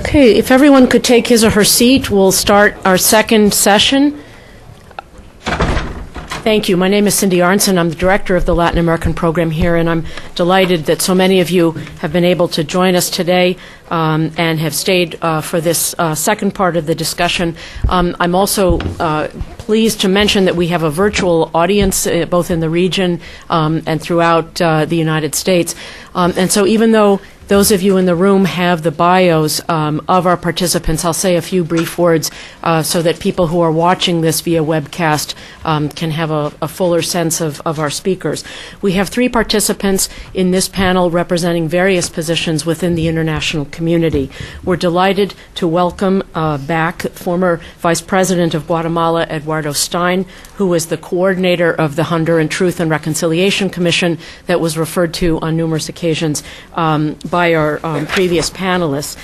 Okay, if everyone could take his or her seat, we'll start our second session. Thank you. My name is Cindy Arnson. I'm the director of the Latin American program here, and I'm delighted that so many of you have been able to join us today and have stayed for this second part of the discussion. I'm also pleased to mention that we have a virtual audience both in the region and throughout the United States. And so even though those of you in the room have the bios of our participants, I'll say a few brief words so that people who are watching this via webcast can have a fuller sense of our speakers. We have 3 participants in this panel representing various positions within the international community. We're delighted to welcome back former Vice President of Guatemala, Eduardo Stein, who was the coordinator of the Honduran Truth and Reconciliation Commission that was referred to on numerous occasions by our previous panelists.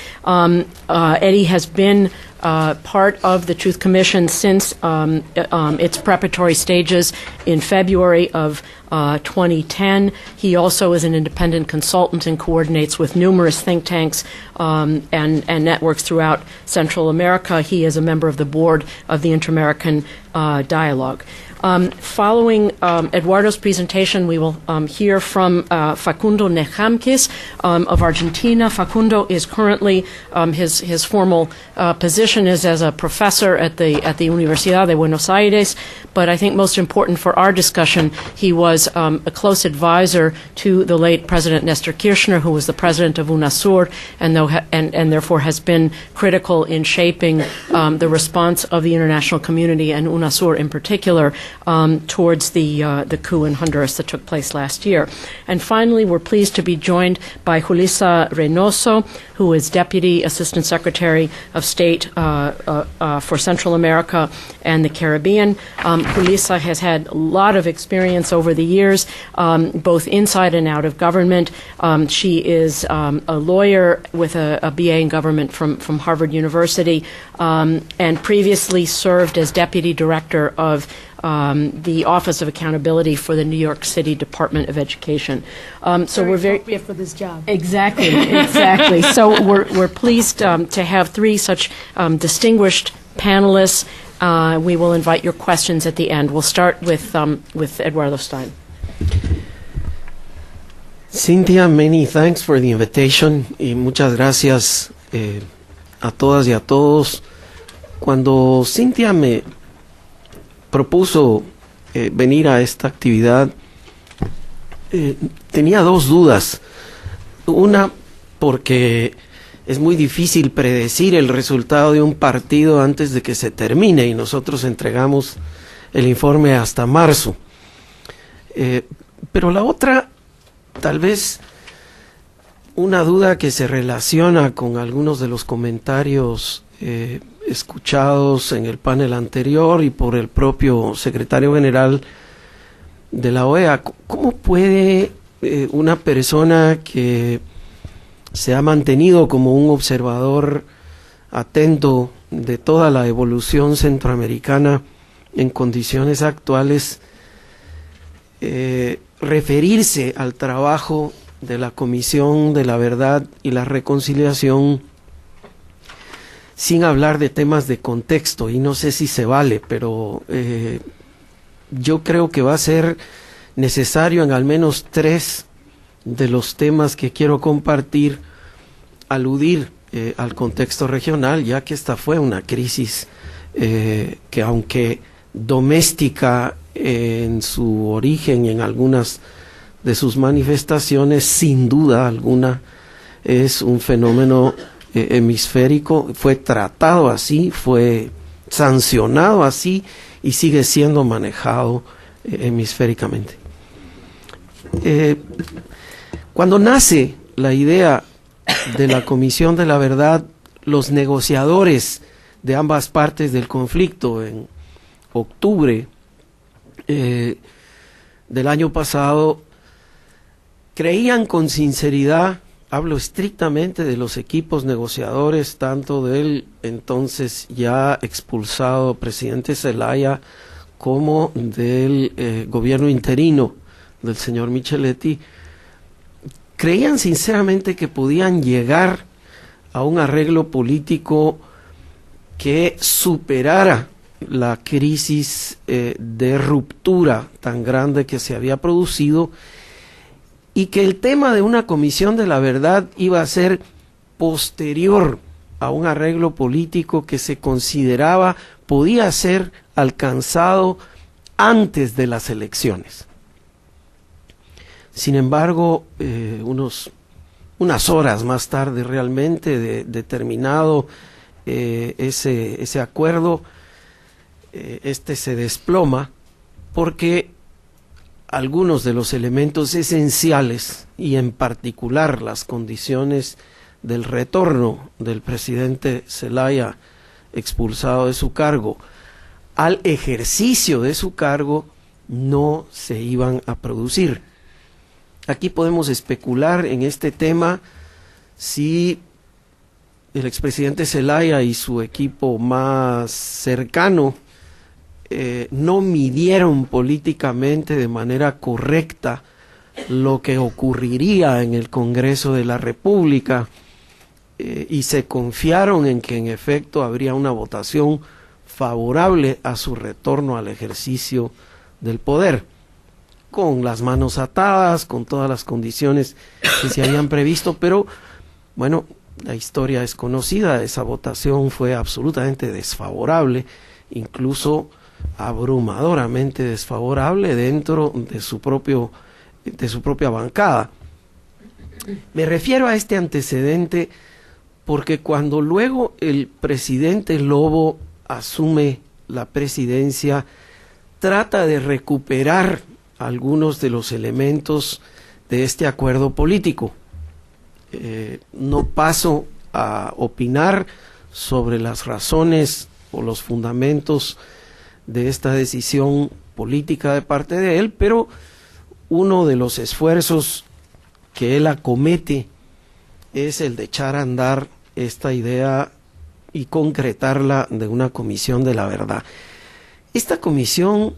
Eddie has been part of the Truth Commission since its preparatory stages in February of 2010. He also is an independent consultant and coordinates with numerous think tanks and networks throughout Central America. He is a member of the board of the Inter-American Dialogue. Following Eduardo's presentation, we will hear from Facundo Nejamquis of Argentina. Facundo is currently, his formal position is as a professor at the Universidad de Buenos Aires, but I think most important for our discussion, he was a close advisor to the late President Nestor Kirchner, who was the president of UNASUR, and therefore has been critical in shaping the response of the international community and UNASUR in particular towards the coup in Honduras that took place last year. And finally, we're pleased to be joined by Julissa Reynoso, who is Deputy Assistant Secretary of State for Central America and the Caribbean. Julissa has had a lot of experience over the years, both inside and out of government. She is a lawyer with a BA in government from Harvard University, and previously served as Deputy Director of the Office of Accountability for the New York City Department of Education. So we're very appropriate for this job. Exactly. So we're pleased to have 3 such distinguished panelists. We will invite your questions at the end. We'll start with Eduardo Stein. Cynthia, many thanks for the invitation y muchas gracias a todas y a todos. Cuando Cynthia me propuso venir a esta actividad, tenía 2 dudas. Una, porque es muy difícil predecir el resultado de un partido antes de que se termine y nosotros entregamos el informe hasta marzo. Pero la otra, tal vez una duda que se relaciona con algunos de los comentarios escuchados en el panel anterior y por el propio secretario general de la OEA. ¿Cómo puede una persona que se ha mantenido como un observador atento de toda la evolución centroamericana en condiciones actuales referirse al trabajo de la Comisión de la Verdad y la Reconciliación sin hablar de temas de contexto? Y no sé si se vale, pero yo creo que va a ser necesario en al menos 3 de los temas que quiero compartir aludir al contexto regional, ya que esta fue una crisis que, aunque doméstica en su origen y en algunas de sus manifestaciones, sin duda alguna es un fenómeno hemisférico, fue tratado así, fue sancionado así y sigue siendo manejado hemisféricamente. Cuando nace la idea de la Comisión de la Verdad, los negociadores de ambas partes del conflicto en octubre del año pasado creían con sinceridad, hablo estrictamente de los equipos negociadores, tanto del entonces ya expulsado presidente Zelaya como del gobierno interino del señor Micheletti, creían sinceramente que podían llegar a un arreglo político que superara la crisis de ruptura tan grande que se había producido, y que el tema de una comisión de la verdad iba a ser posterior a un arreglo político que se consideraba podía ser alcanzado antes de las elecciones. Sin embargo, unas horas más tarde realmente de terminado ese acuerdo, se desploma porque algunos de los elementos esenciales, y en particular las condiciones del retorno del presidente Zelaya expulsado de su cargo al ejercicio de su cargo, no se iban a producir. Aquí podemos especular en este tema si el expresidente Zelaya y su equipo más cercano no midieron políticamente de manera correcta lo que ocurriría en el Congreso de la República y se confiaron en que en efecto habría una votación favorable a su retorno al ejercicio del poder, con las manos atadas, con todas las condiciones que se habían previsto, pero bueno, la historia es conocida, esa votación fue absolutamente desfavorable, incluso abrumadoramente desfavorable dentro de su propia bancada. Me refiero a este antecedente porque cuando luego el presidente Lobo asume la presidencia, trata de recuperar algunos de los elementos de este acuerdo político. No paso a opinar sobre las razones o los fundamentos de esta decisión política de parte de él, pero uno de los esfuerzos que él acomete es el de echar a andar esta idea y concretarla de una comisión de la verdad. Esta comisión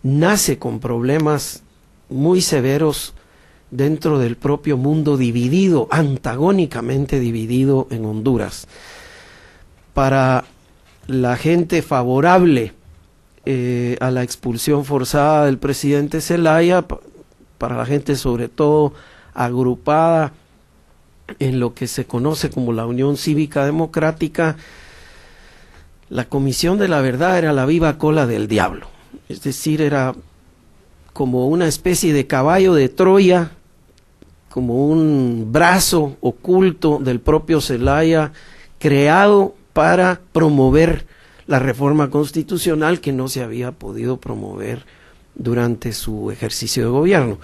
nace con problemas muy severos dentro del propio mundo dividido, antagónicamente dividido en Honduras. Para la gente favorable a la expulsión forzada del presidente Zelaya, para la gente sobre todo agrupada en lo que se conoce como la Unión Cívica Democrática, la Comisión de la Verdad era la viva cola del diablo. Es decir, era como una especie de caballo de Troya, como un brazo oculto del propio Zelaya, creado para promover la reforma constitucional que no se había podido promover durante su ejercicio de gobierno.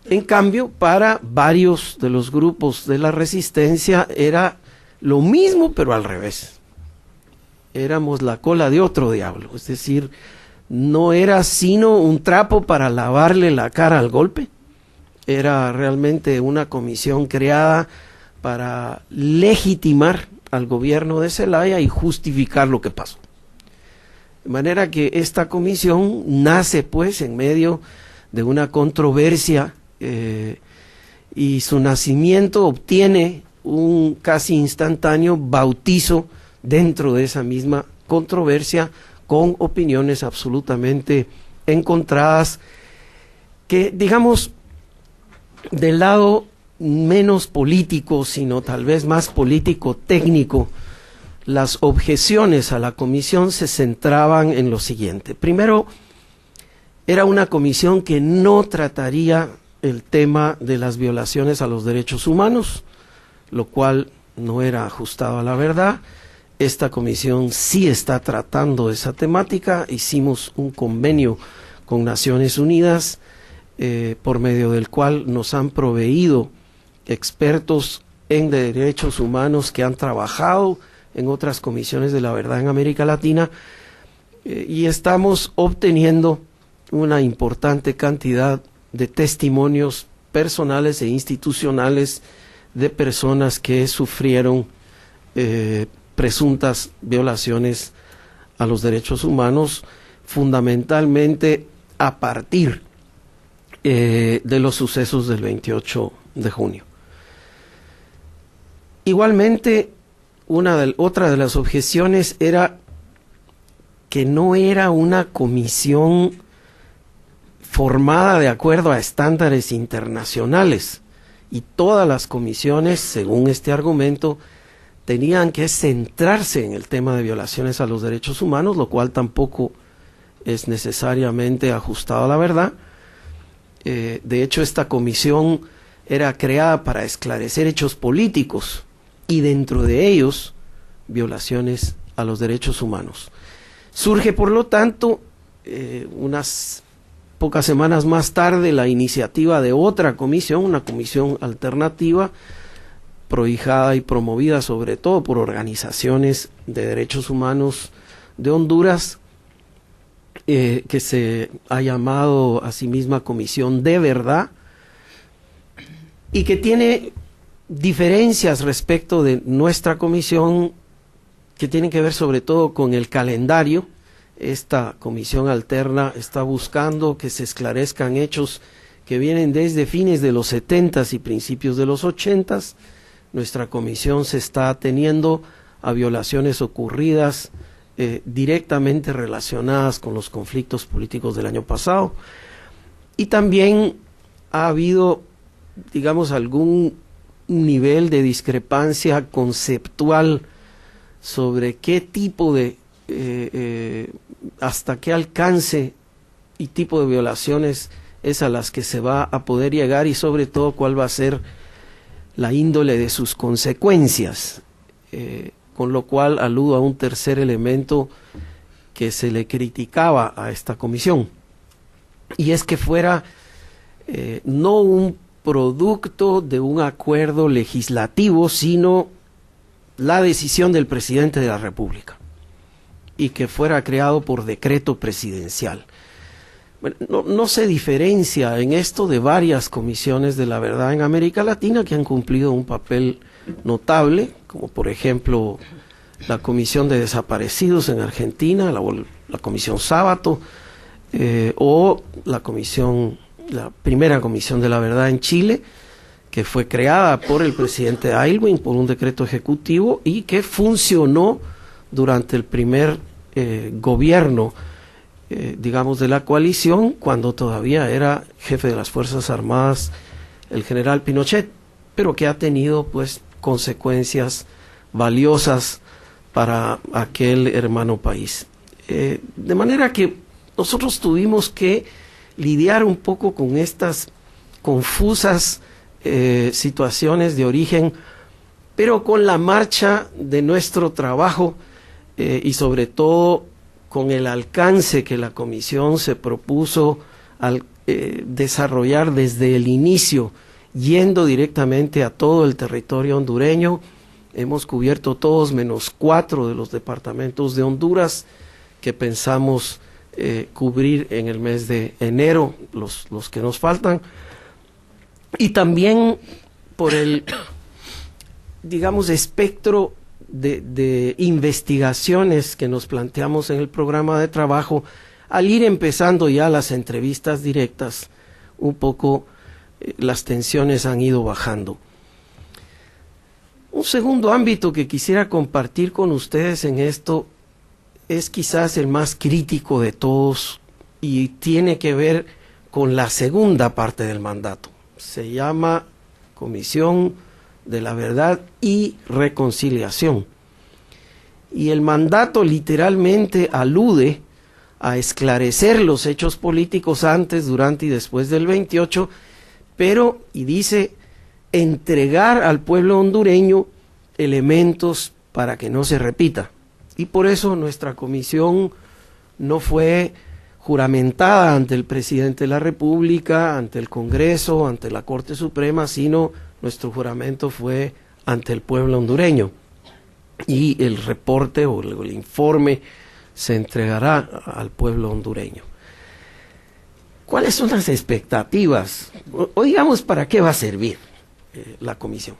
En cambio, para varios de los grupos de la resistencia era lo mismo, pero al revés. Éramos la cola de otro diablo, es decir, no era sino un trapo para lavarle la cara al golpe. Era realmente una comisión creada para legitimar al gobierno de Zelaya y justificar lo que pasó. De manera que esta comisión nace pues en medio de una controversia y su nacimiento obtiene un casi instantáneo bautizo dentro de esa misma controversia, con opiniones absolutamente encontradas, que digamos del lado menos político, sino tal vez más político-técnico, las objeciones a la comisión se centraban en lo siguiente. Primero, era una comisión que no trataría el tema de las violaciones a los derechos humanos, lo cual no era ajustado a la verdad. Esta comisión sí está tratando esa temática. Hicimos un convenio con Naciones Unidas por medio del cual nos han proveído expertos en derechos humanos que han trabajado en otras comisiones de la verdad en América Latina y estamos obteniendo una importante cantidad de testimonios personales e institucionales de personas que sufrieron presuntas violaciones a los derechos humanos, fundamentalmente a partir de los sucesos del 28 de junio. Igualmente, otra de las objeciones era que no era una comisión formada de acuerdo a estándares internacionales, y todas las comisiones, según este argumento, tenían que centrarse en el tema de violaciones a los derechos humanos, lo cual tampoco es necesariamente ajustado a la verdad. De hecho, esta comisión era creada para esclarecer hechos políticos y dentro de ellos violaciones a los derechos humanos. Surge, por lo tanto, unas pocas semanas más tarde, la iniciativa de otra comisión, una comisión alternativa, prohijada y promovida sobre todo por organizaciones de derechos humanos de Honduras, que se ha llamado a sí misma Comisión de Verdad, y que tiene diferencias respecto de nuestra comisión que tienen que ver sobre todo con el calendario. Esta comisión alterna está buscando que se esclarezcan hechos que vienen desde fines de los 70s y principios de los 80s. Nuestra comisión se está ateniendo a violaciones ocurridas directamente relacionadas con los conflictos políticos del año pasado. Y también ha habido, digamos, algún nivel de discrepancia conceptual sobre qué tipo de, hasta qué alcance y tipo de violaciones es a las que se va a poder llegar, y sobre todo cuál va a ser la índole de sus consecuencias, con lo cual aludo a un tercer elemento que se le criticaba a esta comisión, y es que fuera no un producto de un acuerdo legislativo, sino la decisión del presidente de la República, y que fuera creado por decreto presidencial. Bueno, no se diferencia en esto de varias comisiones de la verdad en América Latina que han cumplido un papel notable, como por ejemplo la Comisión de Desaparecidos en Argentina, la Comisión Sábato, o la primera Comisión de la Verdad en Chile, que fue creada por el presidente Aylwin por un decreto ejecutivo y que funcionó durante el primer gobierno, digamos, de la coalición, cuando todavía era jefe de las Fuerzas Armadas el general Pinochet, pero que ha tenido pues consecuencias valiosas para aquel hermano país. De manera que nosotros tuvimos que lidiar un poco con estas confusas situaciones de origen, pero con la marcha de nuestro trabajo y sobre todo con el alcance que la comisión se propuso al desarrollar desde el inicio, yendo directamente a todo el territorio hondureño. Hemos cubierto todos menos 4 de los departamentos de Honduras que pensamos cubrir en el mes de enero, los que nos faltan, y también por el, digamos, espectro de investigaciones que nos planteamos en el programa de trabajo. Al ir empezando ya las entrevistas directas, un poco las tensiones han ido bajando. Un segundo ámbito que quisiera compartir con ustedes en esto es quizás el más crítico de todos y tiene que ver con la segunda parte del mandato. Se llama Comisión de la Verdad y Reconciliación. Y el mandato literalmente alude a esclarecer los hechos políticos antes, durante y después del 28, pero, y dice, entregar al pueblo hondureño elementos para que no se repita. Y por eso nuestra comisión no fue juramentada ante el presidente de la República, ante el Congreso, ante la Corte Suprema, sino nuestro juramento fue ante el pueblo hondureño. Y el reporte o el informe se entregará al pueblo hondureño. ¿Cuáles son las expectativas? O digamos, ¿para qué va a servir la comisión?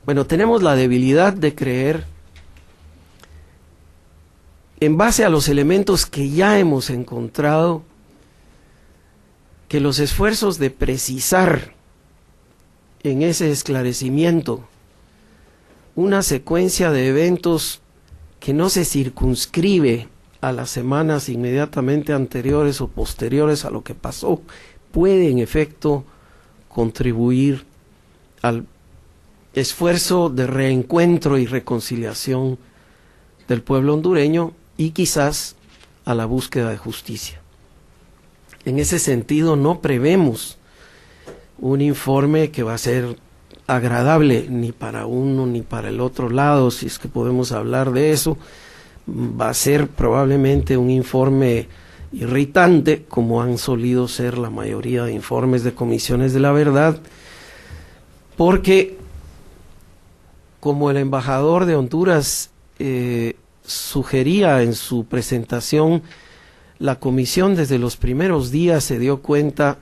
Bueno, tenemos la debilidad de creer, en base a los elementos que ya hemos encontrado, que los esfuerzos de precisar en ese esclarecimiento una secuencia de eventos que no se circunscribe a las semanas inmediatamente anteriores o posteriores a lo que pasó, puede en efecto contribuir al esfuerzo de reencuentro y reconciliación del pueblo hondureño y quizás a la búsqueda de justicia. En ese sentido, no prevemos un informe que va a ser agradable ni para uno ni para el otro lado, si es que podemos hablar de eso. Va a ser probablemente un informe irritante, como han solido ser la mayoría de informes de comisiones de la verdad, porque, como el embajador de Honduras sugería en su presentación, la comisión desde los primeros días se dio cuenta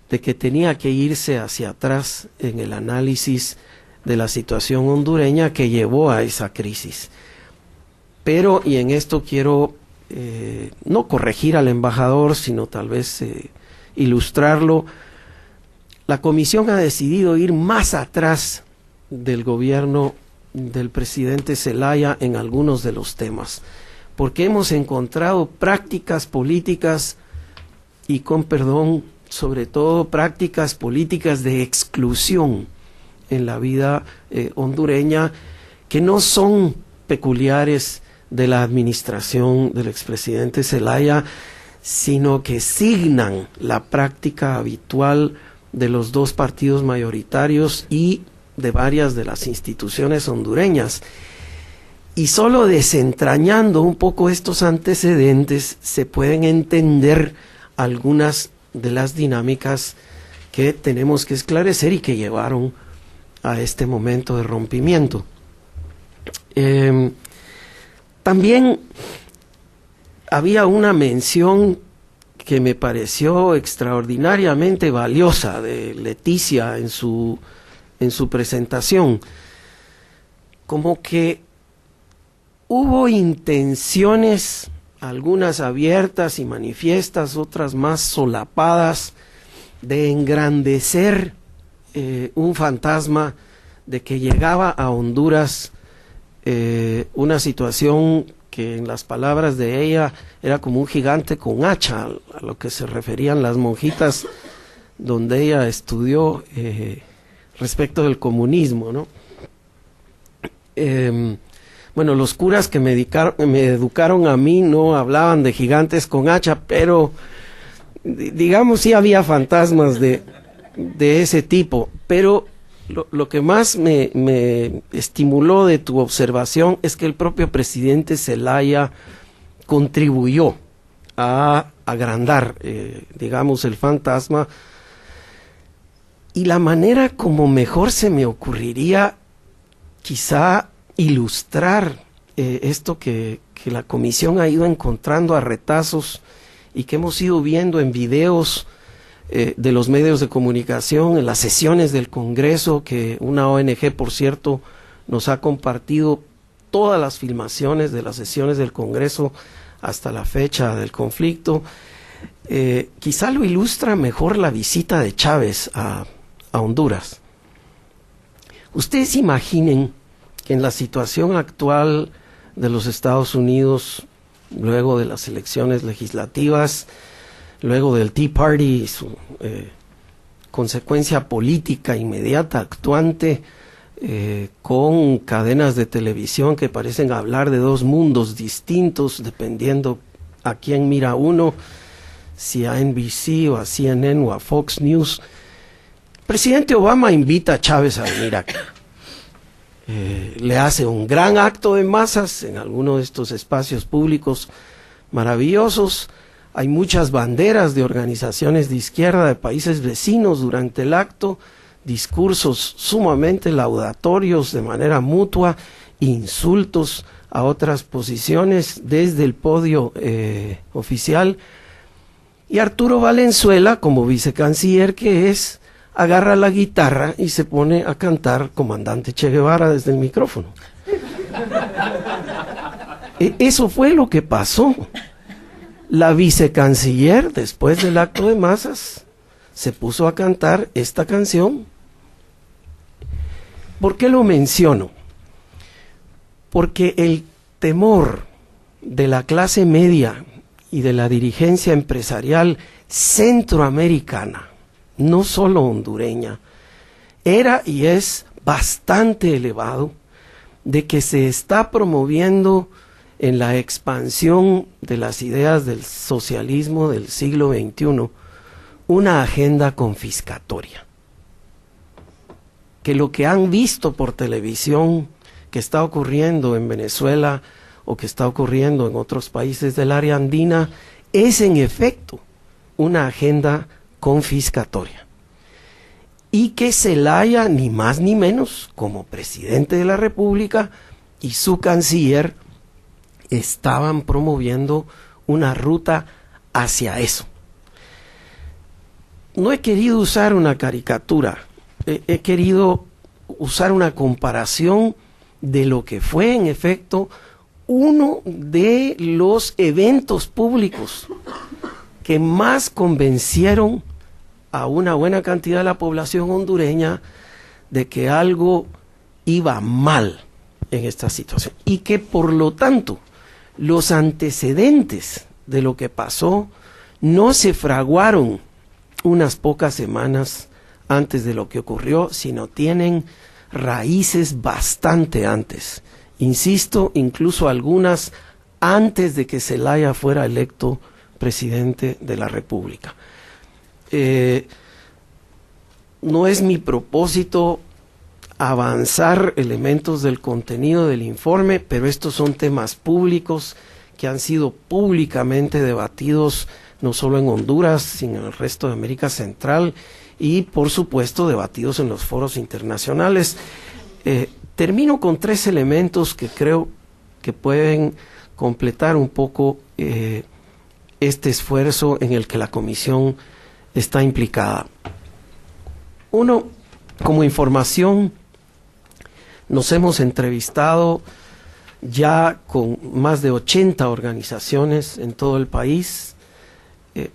de que tenía que irse hacia atrás en el análisis de la situación hondureña que llevó a esa crisis. Pero, y en esto quiero no corregir al embajador, sino tal vez ilustrarlo, la comisión ha decidido ir más atrás del gobierno del presidente Zelaya en algunos de los temas, porque hemos encontrado prácticas políticas y, con perdón, sobre todo prácticas políticas de exclusión en la vida hondureña que no son peculiares de la administración del expresidente Zelaya, sino que signan la práctica habitual de los dos partidos mayoritarios y de varias de las instituciones hondureñas. Y solo desentrañando un poco estos antecedentes se pueden entender algunas de las dinámicas que tenemos que esclarecer y que llevaron a este momento de rompimiento. También había una mención que me pareció extraordinariamente valiosa de Leticia en su presentación, como que hubo intenciones, algunas abiertas y manifiestas, otras más solapadas, de engrandecer un fantasma de que llegaba a Honduras una situación que, en las palabras de ella, era como un gigante con hacha, a lo que se referían las monjitas donde ella estudió respecto del comunismo, ¿no? Bueno, los curas que me educaron a mí no hablaban de gigantes con hacha, pero digamos sí había fantasmas de ese tipo. Pero lo que más me estimuló de tu observación es que el propio presidente Zelaya contribuyó a agrandar, digamos, el fantasma, y la manera como mejor se me ocurriría quizá ilustrar esto que la comisión ha ido encontrando a retazos y que hemos ido viendo en videos de los medios de comunicación, en las sesiones del Congreso, que una ONG, por cierto, nos ha compartido todas las filmaciones de las sesiones del Congreso hasta la fecha del conflicto. Quizá lo ilustra mejor la visita de Chávez a Honduras. Ustedes imaginen que en la situación actual de los Estados Unidos, luego de las elecciones legislativas, luego del Tea Party y su consecuencia política inmediata, actuante, con cadenas de televisión que parecen hablar de dos mundos distintos, dependiendo a quién mira uno, si a NBC o a CNN o a Fox News. El presidente Obama invita a Chávez a venir acá. Le hace un gran acto de masas en alguno de estos espacios públicos maravillosos. Hay muchas banderas de organizaciones de izquierda de países vecinos durante el acto, discursos sumamente laudatorios de manera mutua, insultos a otras posiciones desde el podio oficial. Y Arturo Valenzuela, como vicecanciller que es, agarra la guitarra y se pone a cantar Comandante Che Guevara desde el micrófono. Eso fue lo que pasó. La vicecanciller, después del acto de masas, se puso a cantar esta canción ¿Por qué lo menciono? Porque el temor de la clase media y de la dirigencia empresarial centroamericana, no solo hondureña, era y es bastante elevado de que se está promoviendo en la expansión de las ideas del socialismo del siglo XXI una agenda confiscatoria. Que lo que han visto por televisión que está ocurriendo en Venezuela o que está ocurriendo en otros países del área andina es en efecto una agenda confiscatoria. Y que Zelaya, ni más ni menos, como presidente de la República y su canciller, estaban promoviendo una ruta hacia eso. No he querido usar una caricatura, he querido usar una comparación de lo que fue en efecto uno de los eventos públicos que más convencieron a una buena cantidad de la población hondureña de que algo iba mal en esta situación y que por lo tanto los antecedentes de lo que pasó no se fraguaron unas pocas semanas antes de lo que ocurrió, sino tienen raíces bastante antes. Insisto, incluso algunas antes de que Zelaya fuera electo presidente de la República. No es mi propósito avanzar elementos del contenido del informe, pero estos son temas públicos que han sido públicamente debatidos no solo en Honduras, sino en el resto de América Central y, por supuesto, debatidos en los foros internacionales. Termino con 3 elementos que creo que pueden completar un poco este esfuerzo en el que la Comisión está implicada. Uno, como información, nos hemos entrevistado ya con más de 80 organizaciones en todo el país,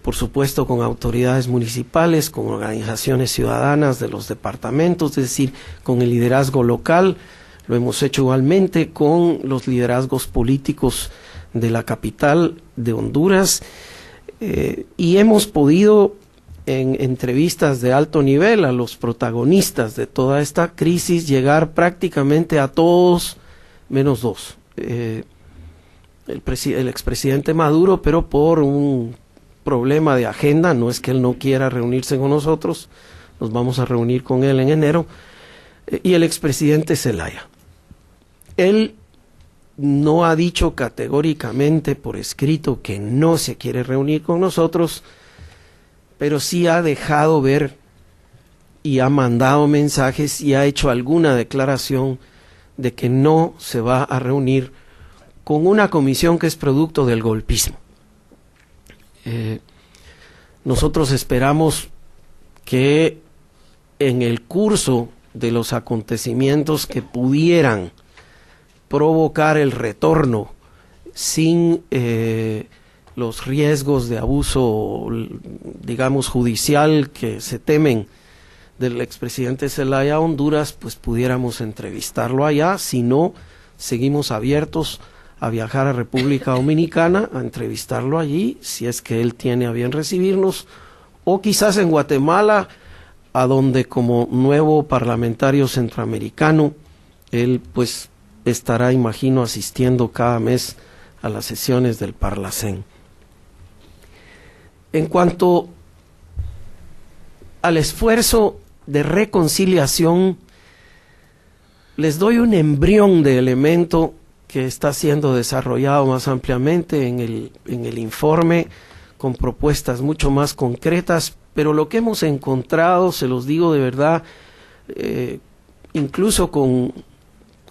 por supuesto con autoridades municipales, con organizaciones ciudadanas de los departamentos, es decir, con el liderazgo local. Lo hemos hecho igualmente con los liderazgos políticos de la capital de Honduras y hemos podido en entrevistas de alto nivel a los protagonistas de toda esta crisis llegar prácticamente a todos menos 2. El expresidente Maduro, pero por un problema de agenda, no es que él no quiera reunirse con nosotros, nos vamos a reunir con él en enero, y el expresidente Zelaya. Él no ha dicho categóricamente por escrito que no se quiere reunir con nosotros, pero sí ha dejado ver y ha mandado mensajes y ha hecho alguna declaración de que no se va a reunir con una comisión que es producto del golpismo. Nosotros esperamos que en el curso de los acontecimientos que pudieran provocar el retorno sin los riesgos de abuso, digamos, judicial que se temen del expresidente Zelaya a Honduras, pues pudiéramos entrevistarlo allá. Si no, seguimos abiertos a viajar a República Dominicana, a entrevistarlo allí, si es que él tiene a bien recibirnos, o quizás en Guatemala, a donde como nuevo parlamentario centroamericano, él pues estará, imagino, asistiendo cada mes a las sesiones del Parlacén. En cuanto al esfuerzo de reconciliación, les doy un embrión de elemento que está siendo desarrollado más ampliamente en el informe, con propuestas mucho más concretas, pero lo que hemos encontrado, se los digo de verdad, incluso con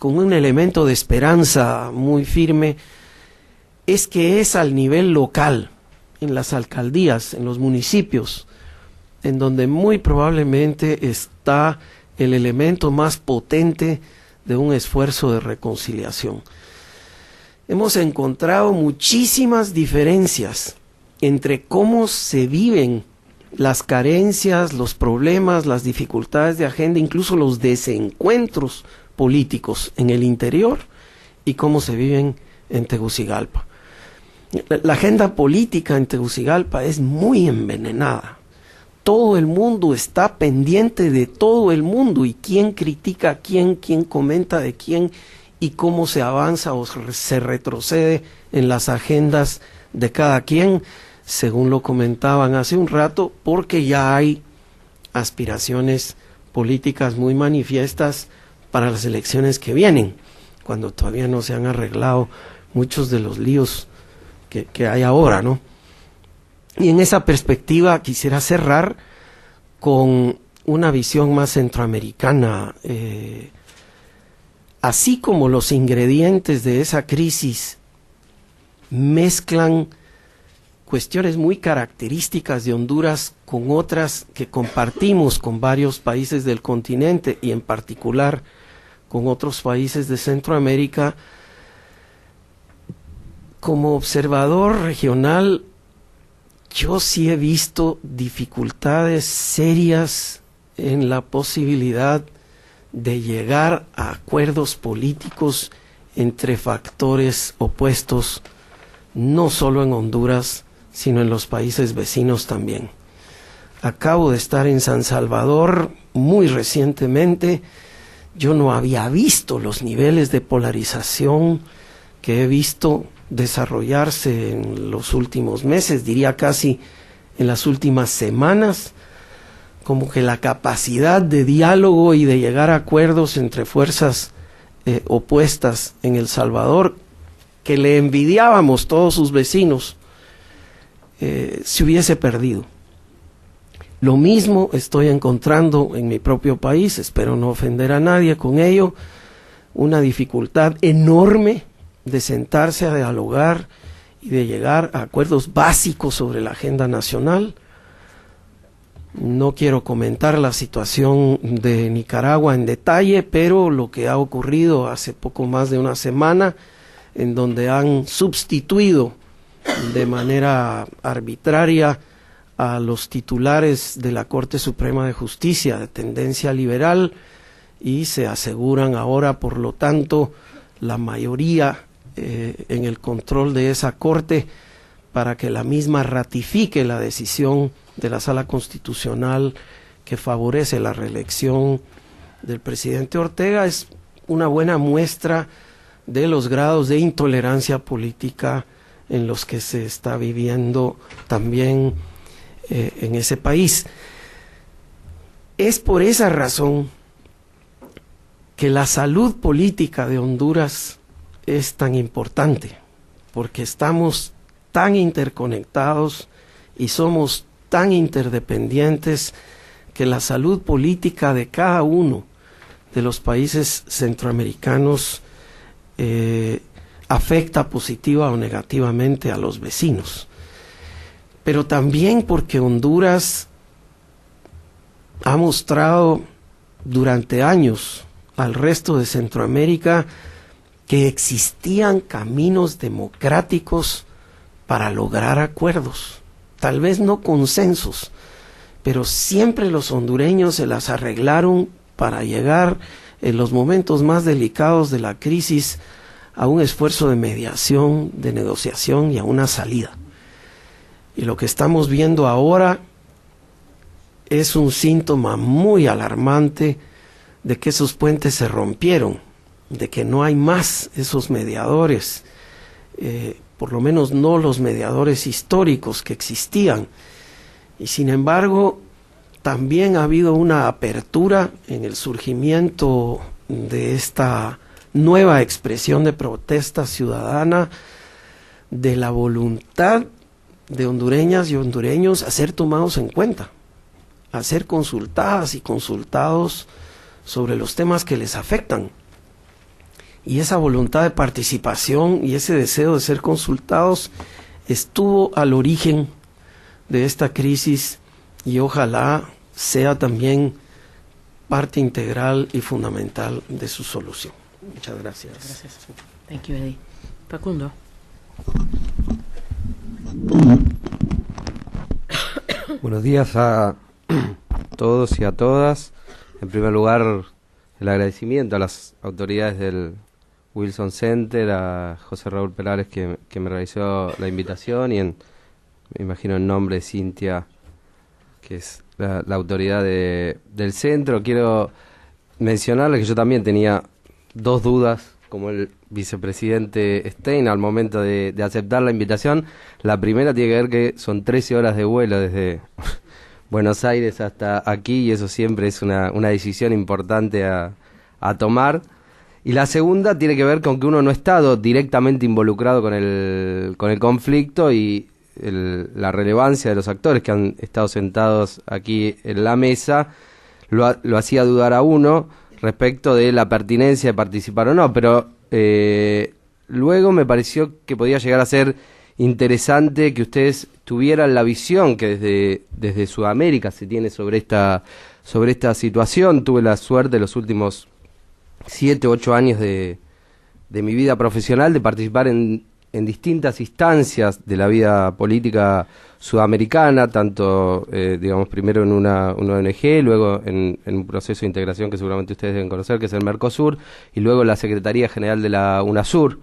un elemento de esperanza muy firme, es que es al nivel local, en las alcaldías, en los municipios, en donde muy probablemente está el elemento más potente de un esfuerzo de reconciliación. Hemos encontrado muchísimas diferencias entre cómo se viven las carencias, los problemas, las dificultades de agenda, incluso los desencuentros políticos en el interior y cómo se viven en Tegucigalpa. La agenda política en Tegucigalpa es muy envenenada. Todo el mundo está pendiente de todo el mundo y quién critica a quién comenta de quién y cómo se avanza o se retrocede en las agendas de cada quien, según lo comentaban hace un rato, porque ya hay aspiraciones políticas muy manifiestas para las elecciones que vienen, cuando todavía no se han arreglado muchos de los líos que hay ahora, ¿no? Y en esa perspectiva quisiera cerrar con una visión más centroamericana. Así como los ingredientes de esa crisis mezclan cuestiones muy características de Honduras con otras que compartimos con varios países del continente y en particular con otros países de Centroamérica, como observador regional, yo sí he visto dificultades serias en la posibilidad de llegar a acuerdos políticos entre factores opuestos, no solo en Honduras, sino en los países vecinos también. Acabo de estar en San Salvador muy recientemente. Yo no había visto los niveles de polarización que he visto desarrollarse en los últimos meses, diría casi en las últimas semanas, como que la capacidad de diálogo y de llegar a acuerdos entre fuerzas opuestas en El Salvador, que le envidiábamos todos sus vecinos, se hubiese perdido. Lo mismo estoy encontrando en mi propio país, espero no ofender a nadie con ello, una dificultad enorme de sentarse a dialogar y de llegar a acuerdos básicos sobre la agenda nacional. No quiero comentar la situación de Nicaragua en detalle, pero lo que ha ocurrido hace poco más de una semana, en donde han sustituido de manera arbitraria a los titulares de la Corte Suprema de Justicia de tendencia liberal y se aseguran ahora, por lo tanto, la mayoría en el control de esa Corte para que la misma ratifique la decisión de la Sala Constitucional que favorece la reelección del presidente Ortega. Es una buena muestra de los grados de intolerancia política en los que se está viviendo también en ese país. Es por esa razón que la salud política de Honduras es tan importante, porque estamos tan interconectados y somos tan interdependientes que la salud política de cada uno de los países centroamericanos afecta positiva o negativamente a los vecinos. Pero también porque Honduras ha mostrado durante años al resto de Centroamérica que existían caminos democráticos para lograr acuerdos, tal vez no consensos, pero siempre los hondureños se las arreglaron para llegar en los momentos más delicados de la crisis a un esfuerzo de mediación, de negociación y a una salida. Y lo que estamos viendo ahora es un síntoma muy alarmante de que esos puentes se rompieron, de que no hay más esos mediadores, por lo menos no los mediadores históricos que existían. Y sin embargo, también ha habido una apertura en el surgimiento de esta nueva expresión de protesta ciudadana, de la voluntad de hondureñas y hondureños a ser tomados en cuenta, a ser consultadas y consultados sobre los temas que les afectan. Y esa voluntad de participación y ese deseo de ser consultados estuvo al origen de esta crisis y ojalá sea también parte integral y fundamental de su solución. Muchas gracias. Gracias. Thank you, Eddie. Facundo. Buenos días a todos y a todas. En primer lugar, el agradecimiento a las autoridades del Wilson Center, a José Raúl Perales que me realizó la invitación y me imagino en nombre de Cintia, que es la autoridad del centro. Quiero mencionarles que yo también tenía dos dudas como el vicepresidente Stein al momento de aceptar la invitación. La primera tiene que ver que son 13 horas de vuelo desde Buenos Aires hasta aquí, y eso siempre es una decisión importante a tomar. Y la segunda tiene que ver con que uno no ha estado directamente involucrado con el conflicto, y la relevancia de los actores que han estado sentados aquí en la mesa lo hacía dudar a uno respecto de la pertinencia de participar o no, pero luego me pareció que podía llegar a ser interesante que ustedes tuvieran la visión que desde Sudamérica se tiene sobre esta situación. Tuve la suerte los últimos 7 u 8 años de mi vida profesional de participar en distintas instancias de la vida política sudamericana, tanto, digamos, primero en una ONG, luego en un proceso de integración que seguramente ustedes deben conocer, que es el Mercosur, y luego la Secretaría General de la UNASUR.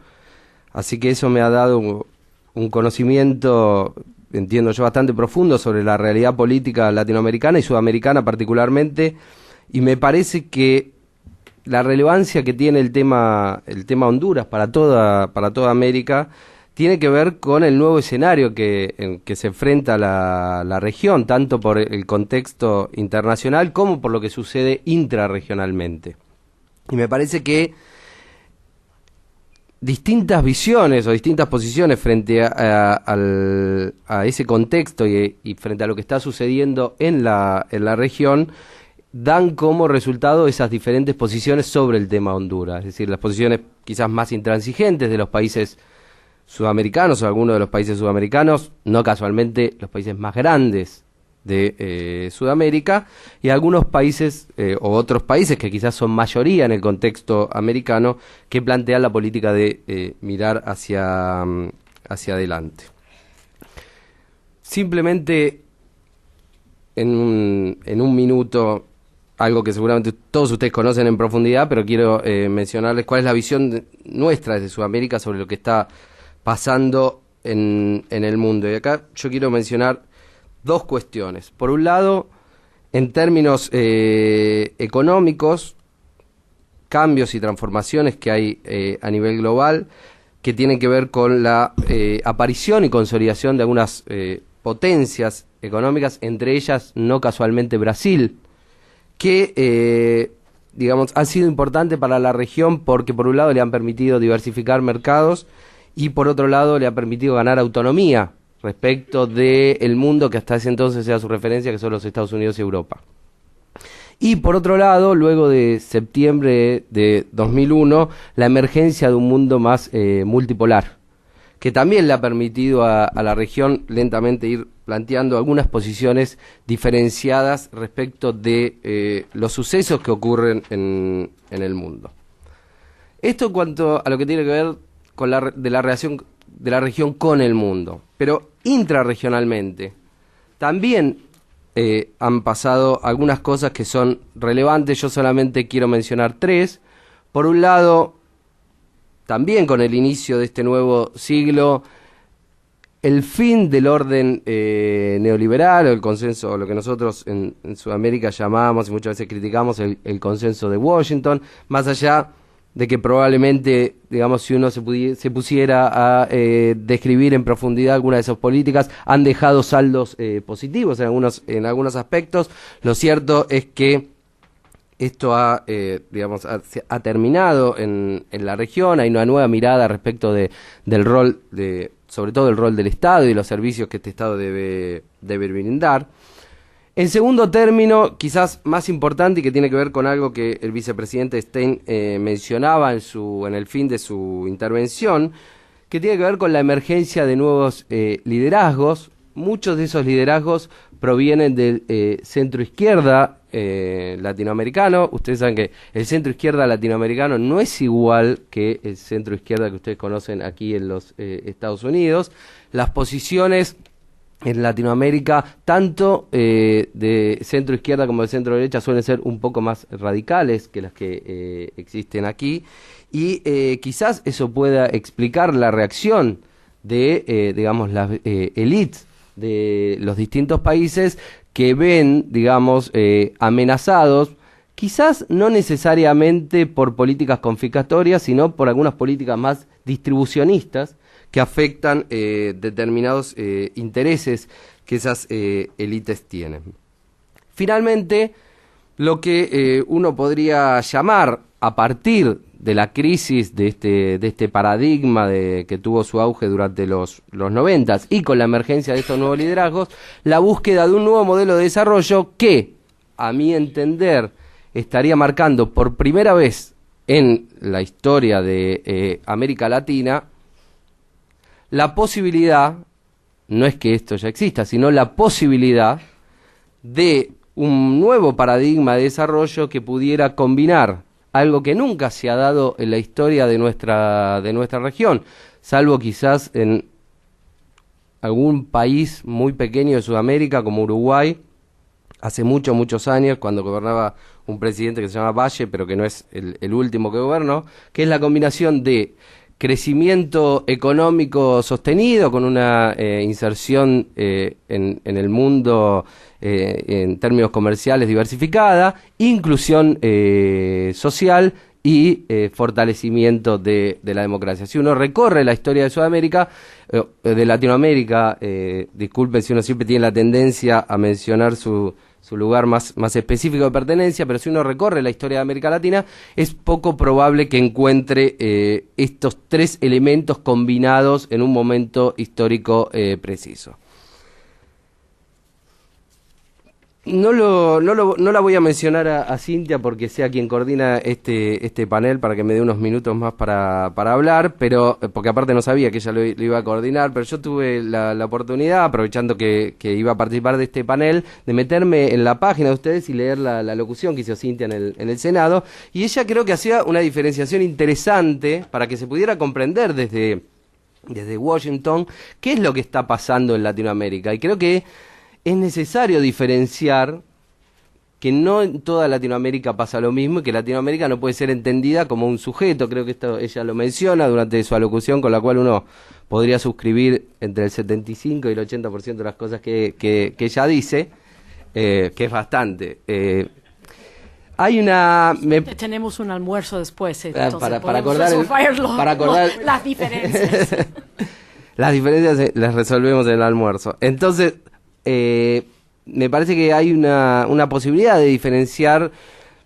Así que eso me ha dado un conocimiento, entiendo yo, bastante profundo sobre la realidad política latinoamericana y sudamericana particularmente, y me parece que la relevancia que tiene el tema Honduras para toda América tiene que ver con el nuevo escenario en que se enfrenta la región, tanto por el contexto internacional como por lo que sucede intrarregionalmente. Y me parece que distintas visiones o distintas posiciones frente a ese contexto y frente a lo que está sucediendo en la región dan como resultado esas diferentes posiciones sobre el tema Honduras, es decir, las posiciones quizás más intransigentes de los países sudamericanos o algunos de los países sudamericanos, no casualmente los países más grandes de Sudamérica, y algunos países o otros países que quizás son mayoría en el contexto americano que plantean la política de mirar hacia adelante. Simplemente en un minuto, algo que seguramente todos ustedes conocen en profundidad, pero quiero mencionarles cuál es la visión nuestra desde Sudamérica sobre lo que está pasando en el mundo. Y acá yo quiero mencionar dos cuestiones. Por un lado, en términos económicos, cambios y transformaciones que hay a nivel global que tienen que ver con la aparición y consolidación de algunas potencias económicas, entre ellas no casualmente Brasil, que digamos han sido importantes para la región porque por un lado le han permitido diversificar mercados y por otro lado le ha permitido ganar autonomía respecto del mundo que hasta ese entonces era su referencia, que son los Estados Unidos y Europa. Y por otro lado, luego de septiembre de 2001, la emergencia de un mundo más multipolar, que también le ha permitido a la región lentamente ir planteando algunas posiciones diferenciadas respecto de los sucesos que ocurren en el mundo. Esto en cuanto a lo que tiene que ver con la relación de la región con el mundo, pero intrarregionalmente también han pasado algunas cosas que son relevantes. Yo solamente quiero mencionar tres. Por un lado, también con el inicio de este nuevo siglo, el fin del orden neoliberal, o el consenso, o lo que nosotros en Sudamérica llamamos y muchas veces criticamos el consenso de Washington, más allá de que probablemente, digamos, si uno se pusiera a describir en profundidad algunas de esas políticas, han dejado saldos positivos en algunos aspectos. Lo cierto es que esto ha terminado en la región. Hay una nueva mirada respecto del rol, sobre todo el rol del Estado y los servicios que este Estado debe brindar. En segundo término, quizás más importante y que tiene que ver con algo que el vicepresidente Stein mencionaba en el fin de su intervención, que tiene que ver con la emergencia de nuevos liderazgos. Muchos de esos liderazgos provienen del centro-izquierda latinoamericano. Ustedes saben que el centro-izquierda latinoamericano no es igual que el centro-izquierda que ustedes conocen aquí en los Estados Unidos. Las posiciones en Latinoamérica, tanto de centro izquierda como de centro derecha, suelen ser un poco más radicales que las que existen aquí, y quizás eso pueda explicar la reacción de, digamos, las élites de los distintos países que ven, digamos, amenazados, quizás no necesariamente por políticas confiscatorias, sino por algunas políticas más distribucionistas que afectan determinados intereses que esas élites tienen. Finalmente, lo que uno podría llamar, a partir de la crisis de este paradigma que tuvo su auge durante los 90 y con la emergencia de estos nuevos liderazgos, la búsqueda de un nuevo modelo de desarrollo que, a mi entender, estaría marcando por primera vez en la historia de América Latina la posibilidad, no es que esto ya exista, sino la posibilidad de un nuevo paradigma de desarrollo que pudiera combinar algo que nunca se ha dado en la historia de nuestra región, salvo quizás en algún país muy pequeño de Sudamérica como Uruguay, hace muchos años, cuando gobernaba un presidente que se llama Valle, pero que no es el último que gobernó, que es la combinación de crecimiento económico sostenido con una inserción en el mundo en términos comerciales diversificada, inclusión social y fortalecimiento de la democracia. Si uno recorre la historia de Sudamérica, de Latinoamérica, disculpen si uno siempre tiene la tendencia a mencionar su lugar más específico de pertenencia, pero si uno recorre la historia de América Latina, es poco probable que encuentre estos tres elementos combinados en un momento histórico preciso. No la voy a mencionar a Cintia porque sea quien coordina este panel para que me dé unos minutos más para hablar, pero porque aparte no sabía que ella lo iba a coordinar, pero yo tuve la oportunidad, aprovechando que iba a participar de este panel, de meterme en la página de ustedes y leer la locución que hizo Cintia en el Senado, y ella creo que hacía una diferenciación interesante para que se pudiera comprender desde Washington qué es lo que está pasando en Latinoamérica, y creo que es necesario diferenciar que no en toda Latinoamérica pasa lo mismo y que Latinoamérica no puede ser entendida como un sujeto. Creo que esto ella lo menciona durante su alocución, con la cual uno podría suscribir entre el 75 y el 80% de las cosas que ella dice, que es bastante. Hay una... Tenemos un almuerzo después, entonces para acordar las diferencias. Las diferencias las resolvemos en el almuerzo. Entonces... me parece que hay una posibilidad de diferenciar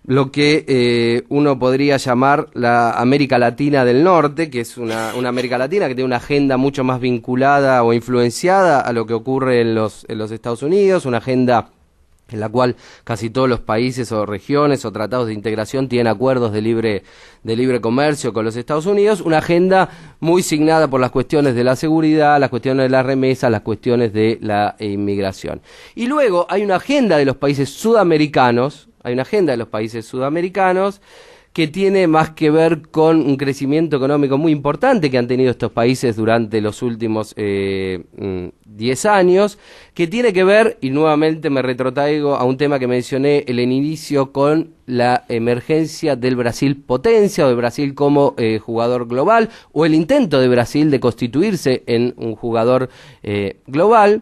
lo que uno podría llamar la América Latina del Norte, que es una América Latina que tiene una agenda mucho más vinculada o influenciada a lo que ocurre en los Estados Unidos, una agenda en la cual casi todos los países o regiones o tratados de integración tienen acuerdos de libre comercio con los Estados Unidos, una agenda muy signada por las cuestiones de la seguridad, las cuestiones de la remesa, las cuestiones de la inmigración. Y luego hay una agenda de los países sudamericanos, que tiene más que ver con un crecimiento económico muy importante que han tenido estos países durante los últimos 10 años, que tiene que ver, y nuevamente me retrotraigo a un tema que mencioné en el inicio, con la emergencia del Brasil potencia o de Brasil como jugador global, o el intento de Brasil de constituirse en un jugador global,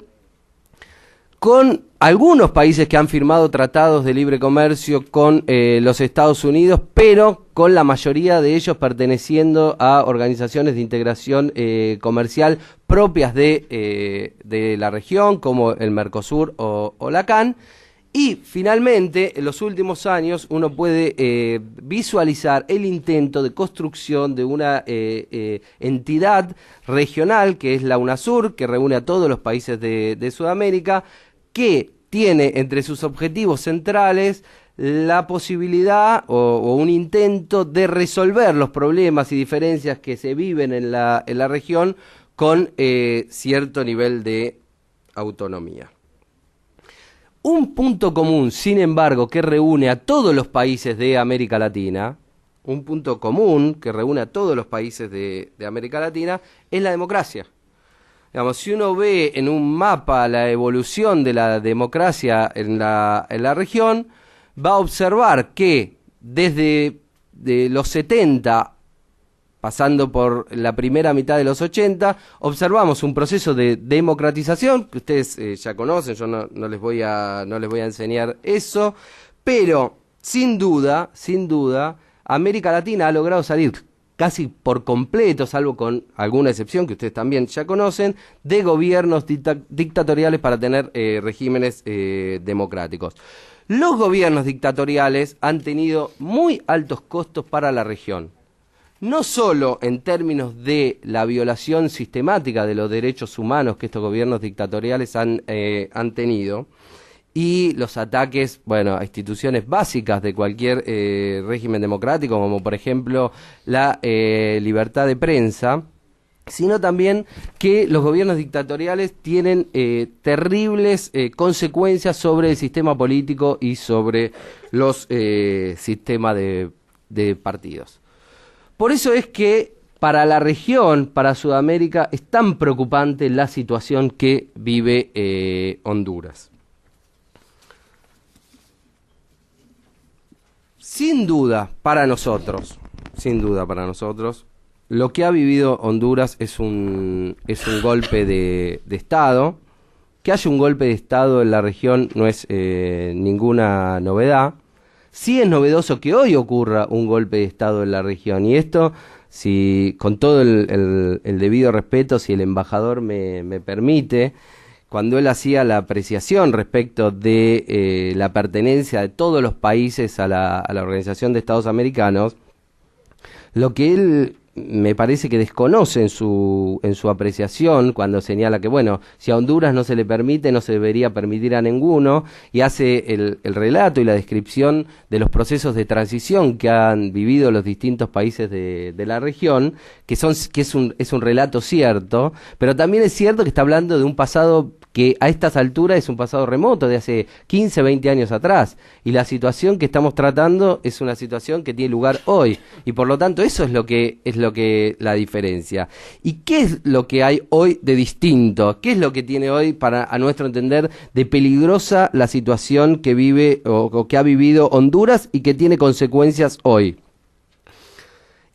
con algunos países que han firmado tratados de libre comercio con los Estados Unidos, pero con la mayoría de ellos perteneciendo a organizaciones de integración comercial propias de la región, como el Mercosur o la CAN. Y finalmente, en los últimos años, uno puede visualizar el intento de construcción de una entidad regional, que es la UNASUR, que reúne a todos los países de Sudamérica, que tiene entre sus objetivos centrales la posibilidad o un intento de resolver los problemas y diferencias que se viven en la región con cierto nivel de autonomía. Un punto común, sin embargo, que reúne a todos los países de América Latina, es la democracia. Digamos, si uno ve en un mapa la evolución de la democracia en la región, va a observar que desde los 70, pasando por la primera mitad de los 80, observamos un proceso de democratización, que ustedes ya conocen, yo no les voy a enseñar eso, pero sin duda, América Latina ha logrado salir casi por completo, salvo con alguna excepción que ustedes también ya conocen, de gobiernos dictatoriales para tener regímenes democráticos. Los gobiernos dictatoriales han tenido muy altos costos para la región, no solo en términos de la violación sistemática de los derechos humanos que estos gobiernos dictatoriales han tenido, y los ataques, bueno, a instituciones básicas de cualquier régimen democrático, como por ejemplo la libertad de prensa, sino también que los gobiernos dictatoriales tienen terribles consecuencias sobre el sistema político y sobre los sistemas de partidos. Por eso es que para la región, para Sudamérica, es tan preocupante la situación que vive Honduras. Sin duda para nosotros, lo que ha vivido Honduras es un golpe de Estado. Que haya un golpe de Estado en la región no es ninguna novedad. Sí es novedoso que hoy ocurra un golpe de Estado en la región, y esto, si con todo el debido respeto, si el embajador me permite, cuando él hacía la apreciación respecto de la pertenencia de todos los países a la Organización de Estados Americanos, lo que él me parece que desconoce en su apreciación, cuando señala que, bueno, si a Honduras no se le permite, no se debería permitir a ninguno, y hace el relato y la descripción de los procesos de transición que han vivido los distintos países de la región, que es un relato cierto, pero también es cierto que está hablando de un pasado que a estas alturas es un pasado remoto, de hace 15, 20 años atrás, y la situación que estamos tratando es una situación que tiene lugar hoy, y por lo tanto eso es lo que la diferencia. ¿Y qué es lo que hay hoy de distinto? ¿Qué es lo que tiene hoy, a nuestro entender, de peligrosa la situación que vive o que ha vivido Honduras y que tiene consecuencias hoy?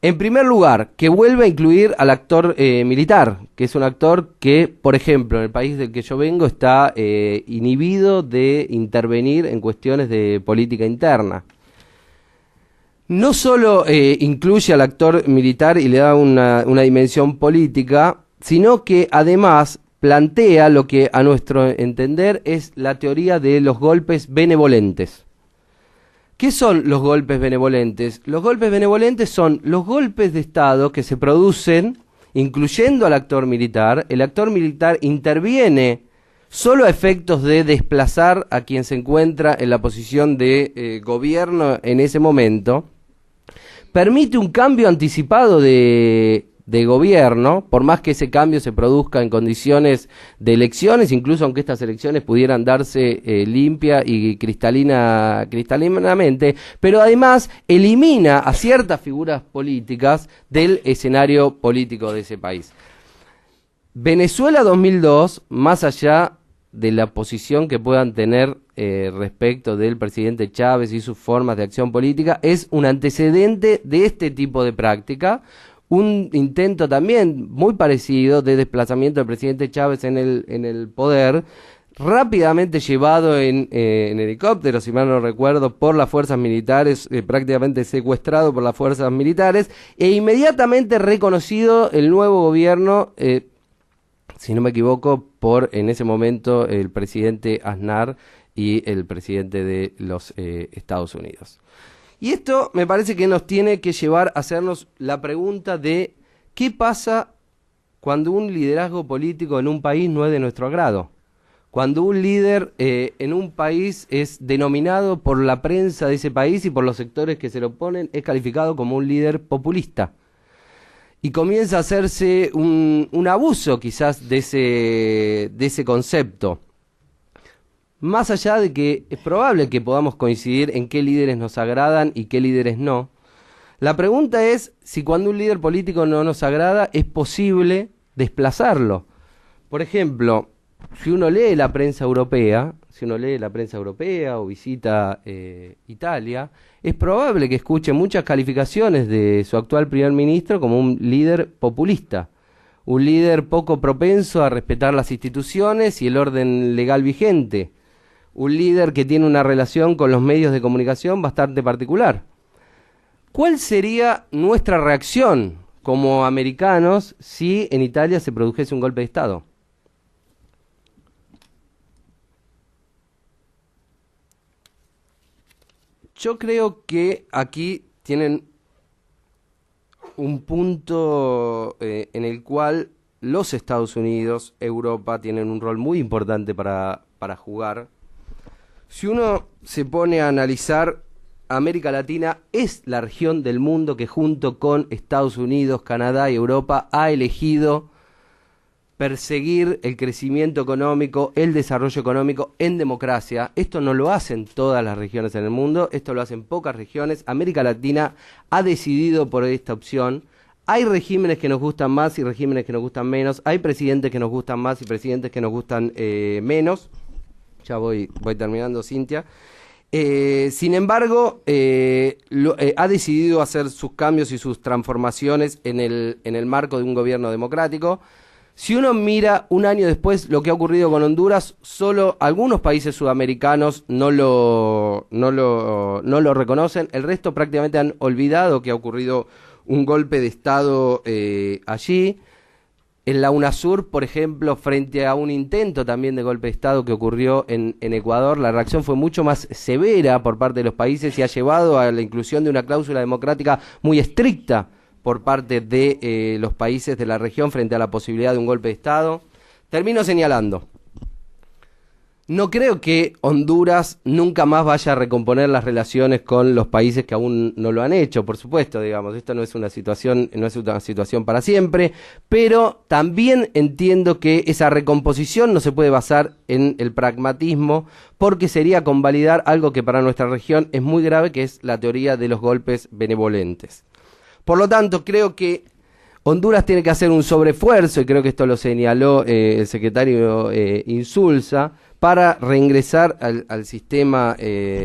En primer lugar, que vuelve a incluir al actor militar, que es un actor que, por ejemplo, en el país del que yo vengo, está inhibido de intervenir en cuestiones de política interna. No solo incluye al actor militar y le da una dimensión política, sino que además plantea lo que a nuestro entender es la teoría de los golpes benevolentes. ¿Qué son los golpes benevolentes? Los golpes benevolentes son los golpes de Estado que se producen incluyendo al actor militar. El actor militar interviene solo a efectos de desplazar a quien se encuentra en la posición de gobierno en ese momento. Permite un cambio anticipado de gobierno, por más que ese cambio se produzca en condiciones de elecciones, incluso aunque estas elecciones pudieran darse limpia y cristalinamente, pero además elimina a ciertas figuras políticas del escenario político de ese país. Venezuela 2002, más allá de la posición que puedan tener respecto del presidente Chávez y sus formas de acción política, es un antecedente de este tipo de práctica, un intento también muy parecido de desplazamiento del presidente Chávez en el poder, rápidamente llevado en helicóptero, si mal no recuerdo, por las fuerzas militares, prácticamente secuestrado por las fuerzas militares, e inmediatamente reconocido el nuevo gobierno, si no me equivoco, por en ese momento el presidente Aznar y el presidente de los Estados Unidos. Y esto me parece que nos tiene que llevar a hacernos la pregunta de ¿qué pasa cuando un liderazgo político en un país no es de nuestro agrado? Cuando un líder en un país es denominado por la prensa de ese país y por los sectores que se lo oponen, es calificado como un líder populista. Y comienza a hacerse un abuso quizás de ese concepto. Más allá de que es probable que podamos coincidir en qué líderes nos agradan y qué líderes no, la pregunta es si cuando un líder político no nos agrada es posible desplazarlo. Por ejemplo, si uno lee la prensa europea, o visita Italia, es probable que escuche muchas calificaciones de su actual primer ministro como un líder populista, un líder poco propenso a respetar las instituciones y el orden legal vigente, un líder que tiene una relación con los medios de comunicación bastante particular. ¿Cuál sería nuestra reacción como americanos si en Italia se produjese un golpe de Estado? Yo creo que aquí tienen un punto en el cual los Estados Unidos, Europa, tienen un rol muy importante para jugar. Si uno se pone a analizar, América Latina es la región del mundo que junto con Estados Unidos, Canadá y Europa ha elegido perseguir el crecimiento económico, el desarrollo económico en democracia. Esto no lo hacen todas las regiones en el mundo, esto lo hacen pocas regiones. América Latina ha decidido por esta opción. Hay regímenes que nos gustan más y regímenes que nos gustan menos. Hay presidentes que nos gustan más y presidentes que nos gustan menos. Ya voy terminando, Cintia. Sin embargo, ha decidido hacer sus cambios y sus transformaciones en el marco de un gobierno democrático. Si uno mira un año después lo que ha ocurrido con Honduras, solo algunos países sudamericanos no lo reconocen. El resto prácticamente han olvidado que ha ocurrido un golpe de Estado allí. En la UNASUR, por ejemplo, frente a un intento también de golpe de Estado que ocurrió en Ecuador, la reacción fue mucho más severa por parte de los países y ha llevado a la inclusión de una cláusula democrática muy estricta por parte de los países de la región frente a la posibilidad de un golpe de Estado. Termino señalando. No creo que Honduras nunca más vaya a recomponer las relaciones con los países que aún no lo han hecho, por supuesto, digamos, esto no es una situación para siempre, pero también entiendo que esa recomposición no se puede basar en el pragmatismo, porque sería convalidar algo que para nuestra región es muy grave, que es la teoría de los golpes benevolentes. Por lo tanto, creo que Honduras tiene que hacer un sobreesfuerzo, y creo que esto lo señaló el secretario Insulza, para reingresar al sistema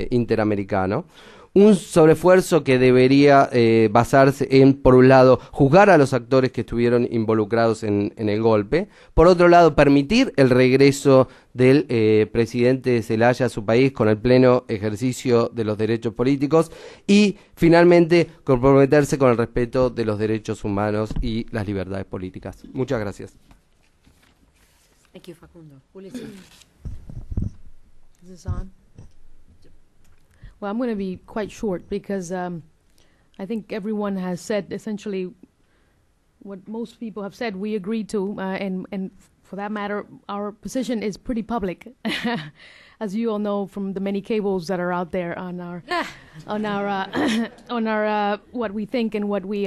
interamericano. Un sobreesfuerzo que debería basarse en, por un lado, juzgar a los actores que estuvieron involucrados en el golpe. Por otro lado, permitir el regreso del presidente de Zelaya a su país con el pleno ejercicio de los derechos políticos. Y, finalmente, comprometerse con el respeto de los derechos humanos y las libertades políticas. Muchas gracias. Thank you, Facundo. Is this on? Well, I'm going to be quite short because I think everyone has said essentially what most people have said we agree to, and for that matter, our position is pretty public, as you all know from the many cables that are out there on our what we think and what we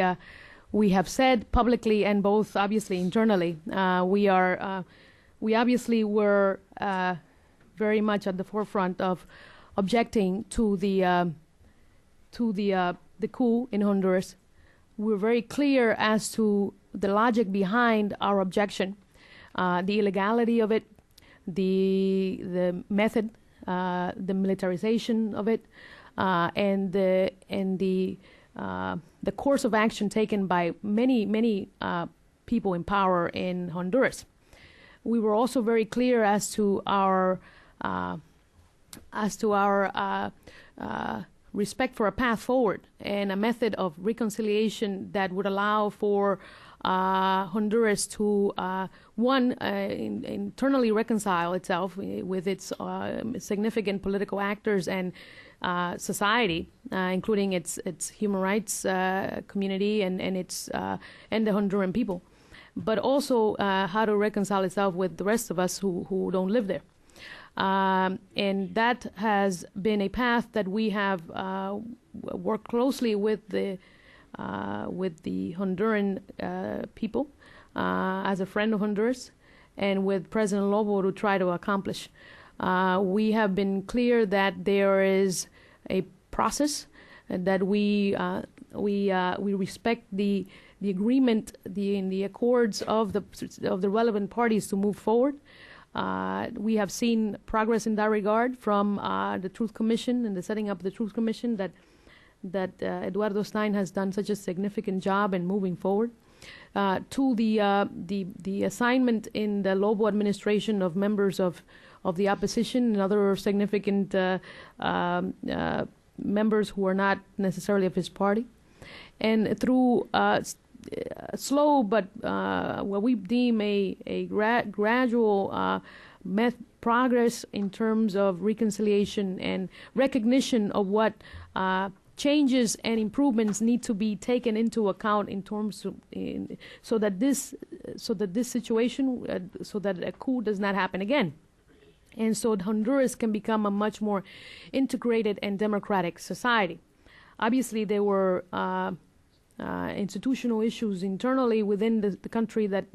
have said publicly and both obviously internally. We obviously were very much at the forefront of objecting to the coup in Honduras. We're very clear as to the logic behind our objection, the illegality of it, the method, the militarization of it, and the course of action taken by many people in power in Honduras. We were also very clear as to our respect for a path forward and a method of reconciliation that would allow for Honduras to internally reconcile itself with its significant political actors and society, including its human rights community and the Honduran people, but also how to reconcile itself with the rest of us who don't live there. And that has been a path that we have worked closely with the Honduran people as a friend of Honduras, and with President Lobo to try to accomplish. We have been clear that there is a process, and that we respect the agreement, the accords of the relevant parties to move forward. We have seen progress in that regard from the Truth Commission and the setting up of the Truth Commission that Eduardo Stein has done such a significant job in moving forward. To the assignment in the Lobo administration of members of the opposition and other significant members who are not necessarily of his party, and through slow but what we deem a gradual progress in terms of reconciliation and recognition of what changes and improvements need to be taken into account in terms of, so that this situation, so that a coup does not happen again, and so Honduras can become a much more integrated and democratic society. Obviously, there were institutional issues internally within the country that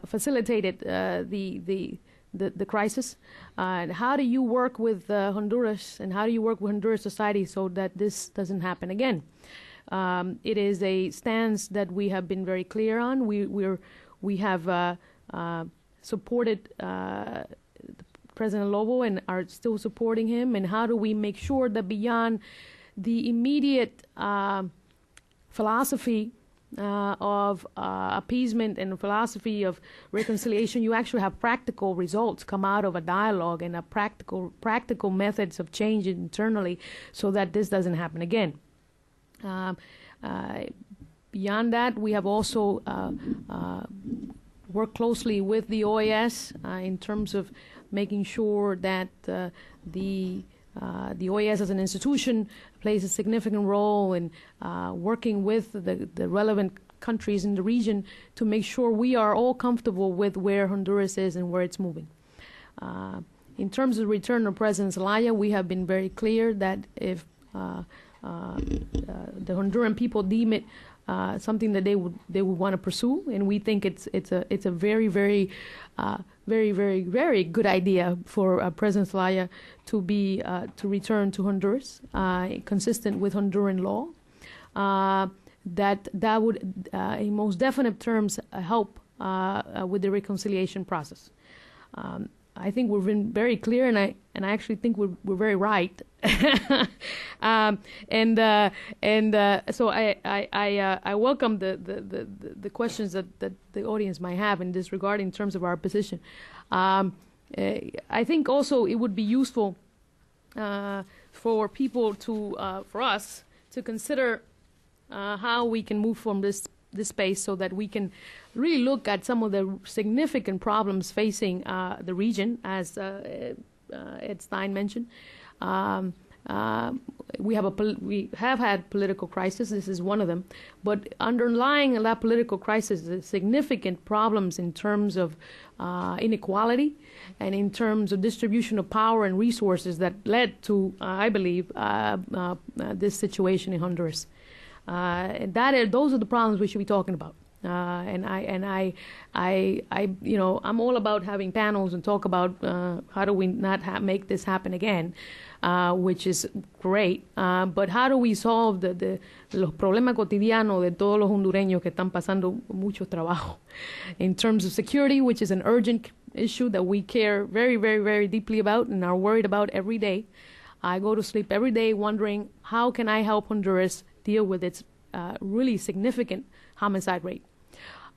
facilitated the crisis. And how do you work with Honduras, and how do you work with Honduras society so that this doesn't happen again? It is a stance that we have been very clear on. We have supported President Lobo and are still supporting him. And how do we make sure that beyond the immediate philosophy of appeasement and philosophy of reconciliation, you actually have practical results come out of a dialogue and a practical methods of change internally, so that this doesn't happen again. Beyond that, we have also worked closely with the OAS in terms of making sure that the OAS as an institution plays a significant role in working with the relevant countries in the region to make sure we are all comfortable with where Honduras is and where it's moving. In terms of the return of President Zelaya, we have been very clear that if the Honduran people deem it something that they would want to pursue, and we think it's a very good idea for President Zelaya to return to Honduras, consistent with Honduran law. That would, in most definite terms, help with the reconciliation process. I think we've been very clear, and I actually think we're very right. So I welcome the questions that the audience might have in this regard in terms of our position. I think also it would be useful for people for us to consider how we can move from this space, so that we can really look at some of the significant problems facing the region, as Ed Stein mentioned. We have had political crisis. This is one of them. But underlying that political crisis is significant problems in terms of inequality and in terms of distribution of power and resources that led to, I believe, this situation in Honduras. Those are the problems we should be talking about. I'm all about having panels and talk about how do we not make this happen again, which is great. But how do we solve los problemas cotidianos de todos los hondureños que están pasando mucho trabajo in terms of security, which is an urgent issue that we care very, very, very deeply about and are worried about every day. I go to sleep every day wondering, how can I help Honduras deal with its really significant homicide rate?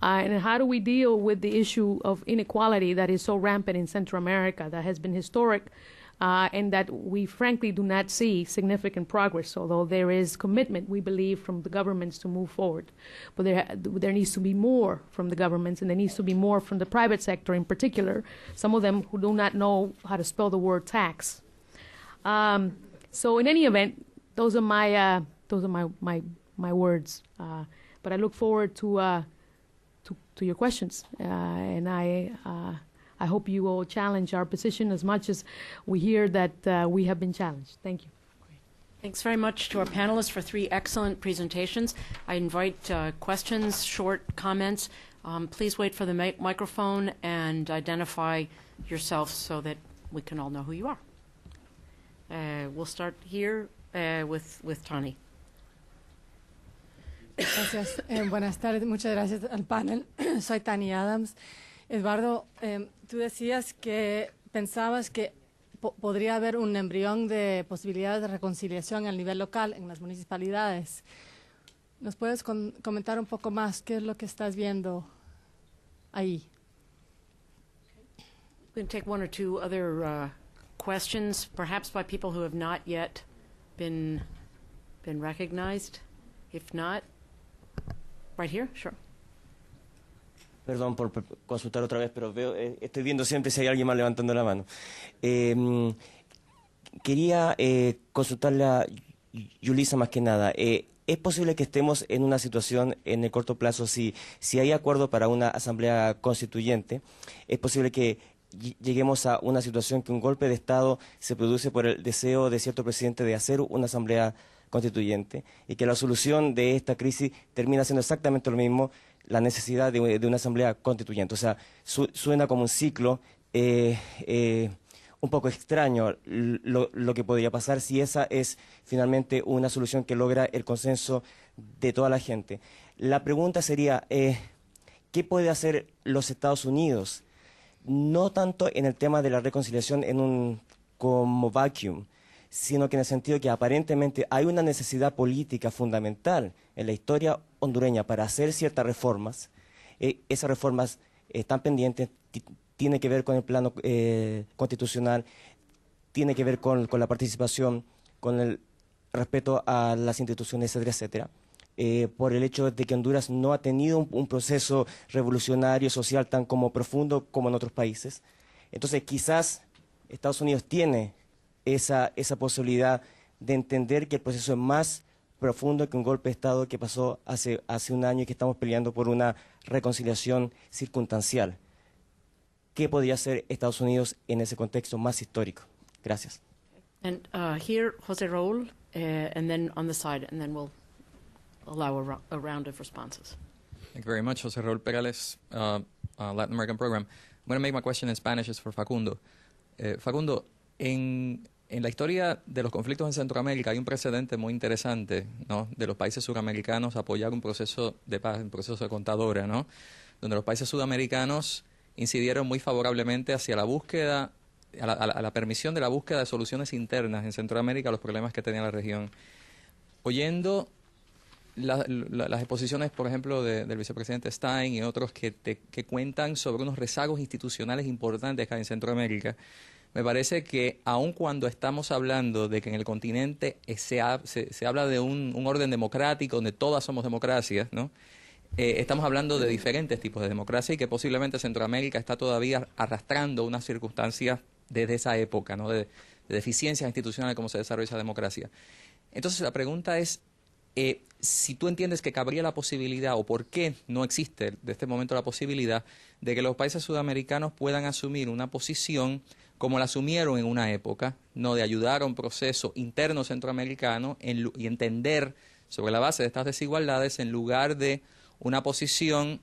And how do we deal with the issue of inequality that is so rampant in Central America, that has been historic, and that we frankly do not see significant progress, although there is commitment, we believe, from the governments to move forward. But there needs to be more from the governments, and there needs to be more from the private sector in particular, some of them who do not know how to spell the word tax. So in any event, those are my words. But I look forward to your questions, and I hope you will challenge our position as much as we hear that we have been challenged. Thank you. Thanks very much to our panelists for 3 excellent presentations. I invite questions, short comments. Please wait for the microphone and identify yourself so that we can all know who you are. We'll start here with Tani. Gracias. Buenas tardes. Muchas gracias al panel. Soy Tani Adams. Eduardo, tú decías que pensabas que podría haber un embrión de posibilidades de reconciliación a nivel local en las municipalidades. ¿Nos puedes comentar un poco más qué es lo que estás viendo ahí? We can take one or two other questions, perhaps by people who have not yet been recognized. If not, right here, sure. Perdón por consultar otra vez, pero estoy viendo siempre si hay alguien más levantando la mano. Quería consultarle a Yulisa más que nada. ¿Es posible que estemos en una situación en el corto plazo, si hay acuerdo para una asamblea constituyente, es posible que lleguemos a una situación que un golpe de Estado se produce por el deseo de cierto presidente de hacer una asamblea constituyente y que la solución de esta crisis termina siendo exactamente lo mismo, la necesidad de una asamblea constituyente? O sea, suena como un ciclo un poco extraño lo que podría pasar si esa es finalmente una solución que logra el consenso de toda la gente. La pregunta sería, ¿qué puede hacer los Estados Unidos? No tanto en el tema de la reconciliación como vacuum, sino que en el sentido que aparentemente hay una necesidad política fundamental en la historia hondureña para hacer ciertas reformas. Esas reformas están pendientes, tiene que ver con el plano constitucional, tiene que ver con la participación, con el respeto a las instituciones, etcétera, etcétera. Por el hecho de que Honduras no ha tenido un proceso revolucionario social tan como profundo como en otros países. Entonces quizás Estados Unidos tiene esa posibilidad de entender que el proceso es más profundo que un golpe de Estado que pasó hace un año y que estamos peleando por una reconciliación circunstancial. ¿Qué podría hacer Estados Unidos en ese contexto más histórico? Gracias. And here, José Raúl, and then on the side, and then we'll allow a round of responses. Thank you very much, José Raúl Perales, Latin American Program. I'm going to make my question in Spanish. It's for Facundo. Facundo, en la historia de los conflictos en Centroamérica hay un precedente muy interesante, ¿no?, de los países suramericanos apoyar un proceso de paz, un proceso de contadora, ¿no?, donde los países sudamericanos incidieron muy favorablemente hacia la búsqueda, a la permisión de la búsqueda de soluciones internas en Centroamérica a los problemas que tenía la región. Oyendo las exposiciones, por ejemplo, del vicepresidente Stein y otros que cuentan sobre unos rezagos institucionales importantes que hay en Centroamérica, me parece que aun cuando estamos hablando de que en el continente se habla de un orden democrático donde todas somos democracias, ¿no?, estamos hablando de diferentes tipos de democracia y que posiblemente Centroamérica está todavía arrastrando unas circunstancias desde esa época, ¿no?, de deficiencias institucionales, cómo se desarrolla esa democracia. Entonces la pregunta es, si tú entiendes que cabría la posibilidad, o por qué no existe de este momento la posibilidad, de que los países sudamericanos puedan asumir una posición como la asumieron en una época, no, de ayudar a un proceso interno centroamericano y entender sobre la base de estas desigualdades en lugar de una posición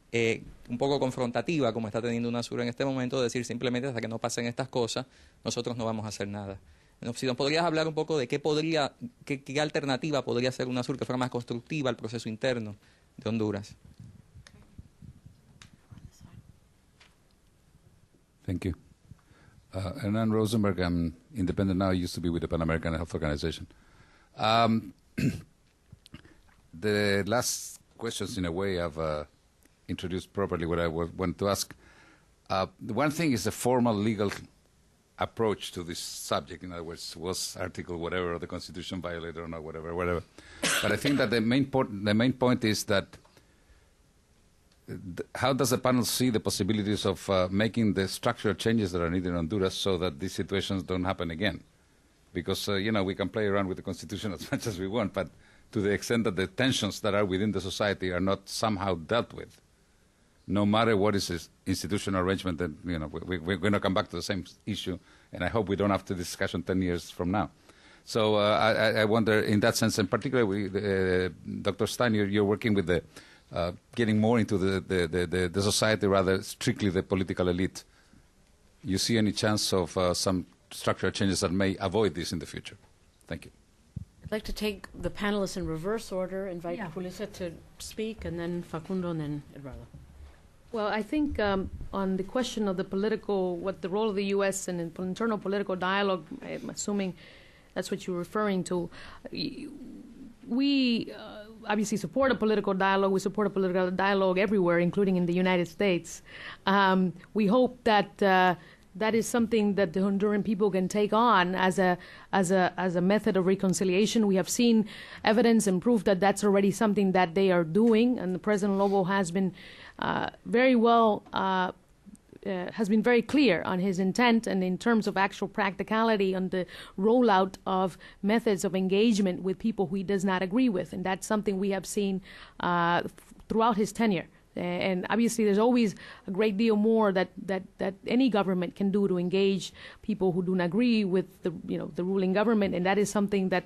un poco confrontativa como está teniendo UNASUR en este momento, de decir simplemente hasta que no pasen estas cosas nosotros no vamos a hacer nada. Si nos podrías hablar un poco de qué alternativa podría ser UNASUR que fuera más constructiva al proceso interno de Honduras. Thank you. Hernan Rosenberg, I'm independent now. I used to be with the Pan American Health Organization. The last questions, in a way, have introduced properly what I want to ask. The one thing is the formal legal approach to this subject. In other words, was Article whatever of the Constitution violated or not, whatever. But I think that the main point is that how does the panel see the possibilities of making the structural changes that are needed in Honduras so that these situations don't happen again? Because, we can play around with the Constitution as much as we want, but to the extent that the tensions that are within the society are not somehow dealt with, no matter what is the institutional arrangement, that we're going to come back to the same issue, and I hope we don't have to discussion 10 years from now. So I wonder, in that sense, in particular, Dr. Stein, you're working with the getting more into the society rather strictly the political elite. You see any chance of some structural changes that may avoid this in the future? Thank you. I'd like to take the panelists in reverse order, invite Yeah. Julissa to speak, and then Facundo, and then Eduardo. Well, I think on the question of the political, what the role of the U.S. in internal political dialogue, I'm assuming that's what you're referring to. We obviously support a political dialogue. We support a political dialogue everywhere, including in the United States. We hope that that is something that the Honduran people can take on as a method of reconciliation. We have seen evidence and proof that that's already something that they are doing, and President Lobo has been has been very clear on his intent and in terms of actual practicality on the rollout of methods of engagement with people who he does not agree with. And that's something we have seen throughout his tenure. And obviously there's always a great deal more that any government can do to engage people who do not agree with the ruling government, and that is something that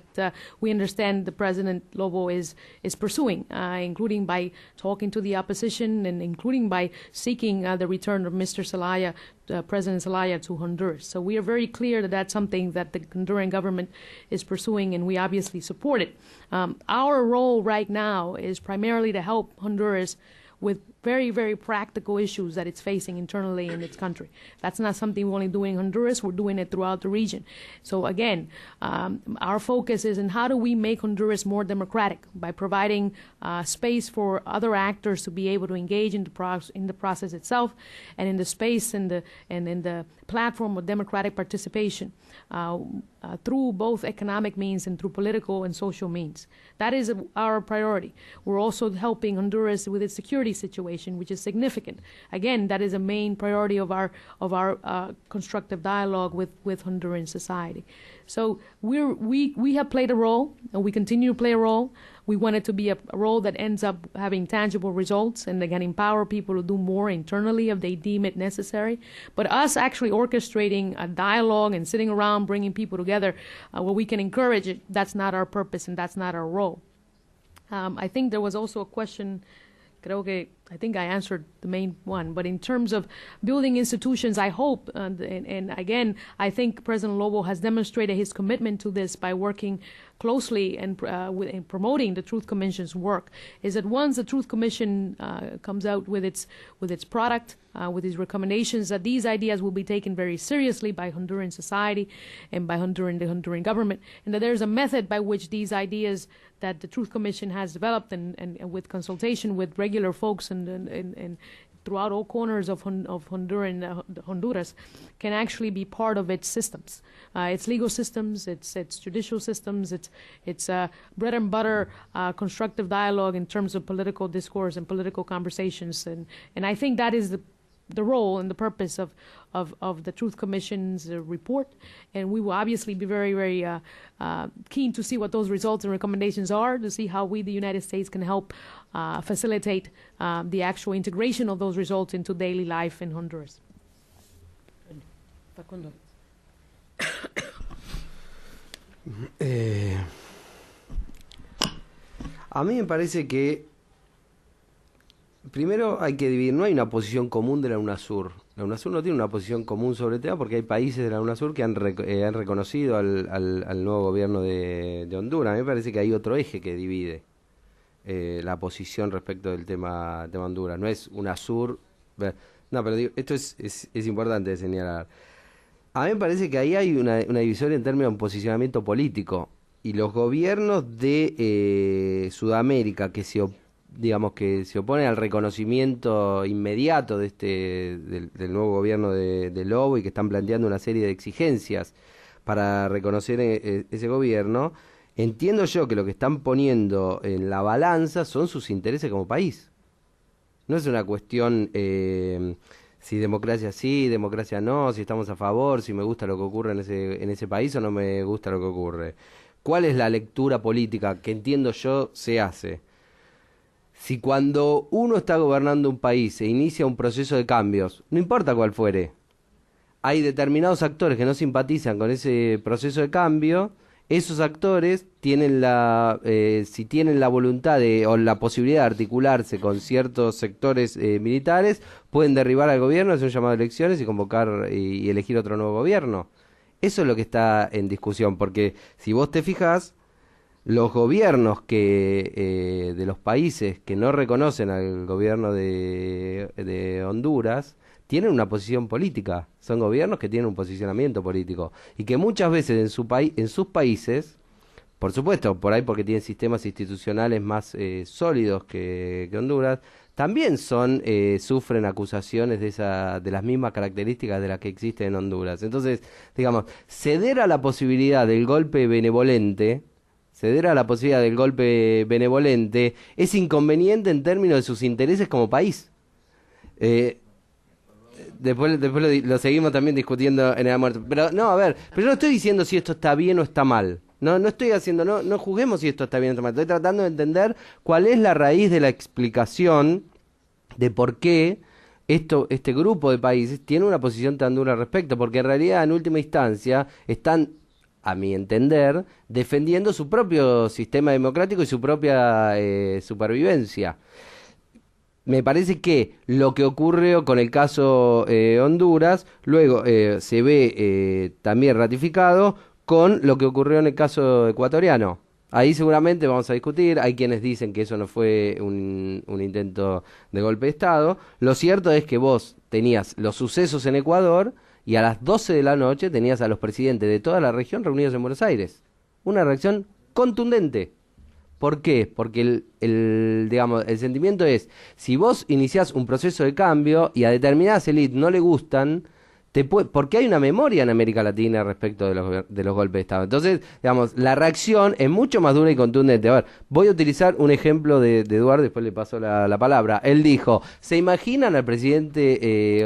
we understand the President Lobo is pursuing, including by talking to the opposition and including by seeking the return of Mr. Zelaya, President Zelaya, to Honduras. So we are very clear that that's something that the Honduran government is pursuing, and we obviously support it. Our role right now is primarily to help Honduras with very, very practical issues that it's facing internally in its country. That's not something we're only doing in Honduras, we're doing it throughout the region. So again, our focus is in how do we make Honduras more democratic by providing space for other actors to be able to engage in the process itself, and in the space and in the platform of democratic participation through both economic means and through political and social means. That is our priority. We're also helping Honduras with its security situation, which is significant. Again, that is a main priority of our constructive dialogue with Honduran society. So we have played a role, and we continue to play a role. We want it to be a role that ends up having tangible results and that can empower people to do more internally if they deem it necessary. But us actually orchestrating a dialogue and sitting around bringing people together where we can encourage it, that's not our purpose and that's not our role. I think there was also a question, I think I answered the main one, but in terms of building institutions, I hope, and again, I think President Lobo has demonstrated his commitment to this by working closely and in promoting the Truth Commission's work, is that once the Truth Commission comes out with its product, with its recommendations, that these ideas will be taken very seriously by Honduran society and by the Honduran government, and that there's a method by which these ideas that the Truth Commission has developed and with consultation with regular folks and throughout all corners of Honduras can actually be part of its systems, its legal systems, its judicial systems, its bread and butter constructive dialogue in terms of political discourse and political conversations, and I think that is the role and the purpose of the Truth Commission's report, and we will obviously be very, very keen to see what those results and recommendations are, to see how we, the United States, can help facilitate the actual integration of those results into daily life in Honduras. Facundo. A mí me parece que primero hay que dividir, no hay una posición común de la UNASUR. La UNASUR no tiene una posición común sobre el tema porque hay países de la UNASUR que han reconocido al nuevo gobierno de Honduras. A mí me parece que hay otro eje que divide la posición respecto del tema de Honduras. No es UNASUR. No, pero digo, esto es importante de señalar. A mí me parece que ahí hay una división en términos de posicionamiento político. Y los gobiernos de Sudamérica que se oponen al reconocimiento inmediato del nuevo gobierno de Lobo y que están planteando una serie de exigencias para reconocer ese gobierno, entiendo yo que lo que están poniendo en la balanza son sus intereses como país. No es una cuestión si democracia sí, democracia no, si estamos a favor, si me gusta lo que ocurre en ese país o no me gusta lo que ocurre. ¿Cuál es la lectura política que entiendo yo se hace? Si cuando uno está gobernando un país se inicia un proceso de cambios, no importa cuál fuere, hay determinados actores que no simpatizan con ese proceso de cambio, esos actores tienen si tienen la voluntad o la posibilidad de articularse con ciertos sectores militares, pueden derribar al gobierno, hacer un llamado a elecciones y convocar y elegir otro nuevo gobierno. Eso es lo que está en discusión, porque si vos te fijás, los gobiernos de los países que no reconocen al gobierno de Honduras tienen una posición política, son gobiernos que tienen un posicionamiento político y que muchas veces en sus países, por supuesto, por ahí porque tienen sistemas institucionales más sólidos que Honduras, también sufren acusaciones de las mismas características de las que existen en Honduras. Entonces, digamos, ceder a la posibilidad del golpe benevolente es inconveniente en términos de sus intereses como país. Después lo seguimos también discutiendo en el muerto. Pero no, a ver, pero yo no estoy diciendo si esto está bien o está mal. No estoy haciendo, no juzguemos si esto está bien o está mal. Estoy tratando de entender cuál es la raíz de la explicación de por qué este grupo de países tiene una posición tan dura al respecto, porque en realidad en última instancia están, a mi entender, defendiendo su propio sistema democrático y su propia supervivencia. Me parece que lo que ocurrió con el caso Honduras luego se ve también ratificado con lo que ocurrió en el caso ecuatoriano. Ahí seguramente vamos a discutir, hay quienes dicen que eso no fue un intento de golpe de Estado. Lo cierto es que vos tenías los sucesos en Ecuador y a las 12 de la noche tenías a los presidentes de toda la región reunidos en Buenos Aires. Una reacción contundente. ¿Por qué? Porque digamos, el sentimiento es, si vos iniciás un proceso de cambio y a determinadas élites no le gustan, porque hay una memoria en América Latina respecto de los golpes de Estado. Entonces, digamos, la reacción es mucho más dura y contundente. A ver, voy a utilizar un ejemplo de Eduardo, después le paso la palabra. Él dijo, ¿se imaginan al presidente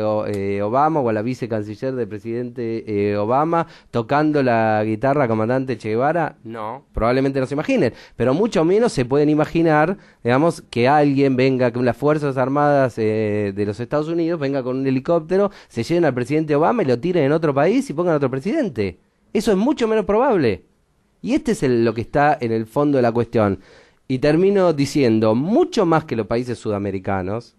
Obama o a la vicecanciller del presidente Obama tocando la guitarra comandante Che Guevara? No, probablemente no se imaginen, pero mucho menos se pueden imaginar, digamos, que alguien venga, que las Fuerzas Armadas de los Estados Unidos venga con un helicóptero, se lleven al presidente Obama y lo tiren en otro país y pongan a otro presidente. Eso es mucho menos probable. Y este es lo que está en el fondo de la cuestión. Y termino diciendo, mucho más que los países sudamericanos,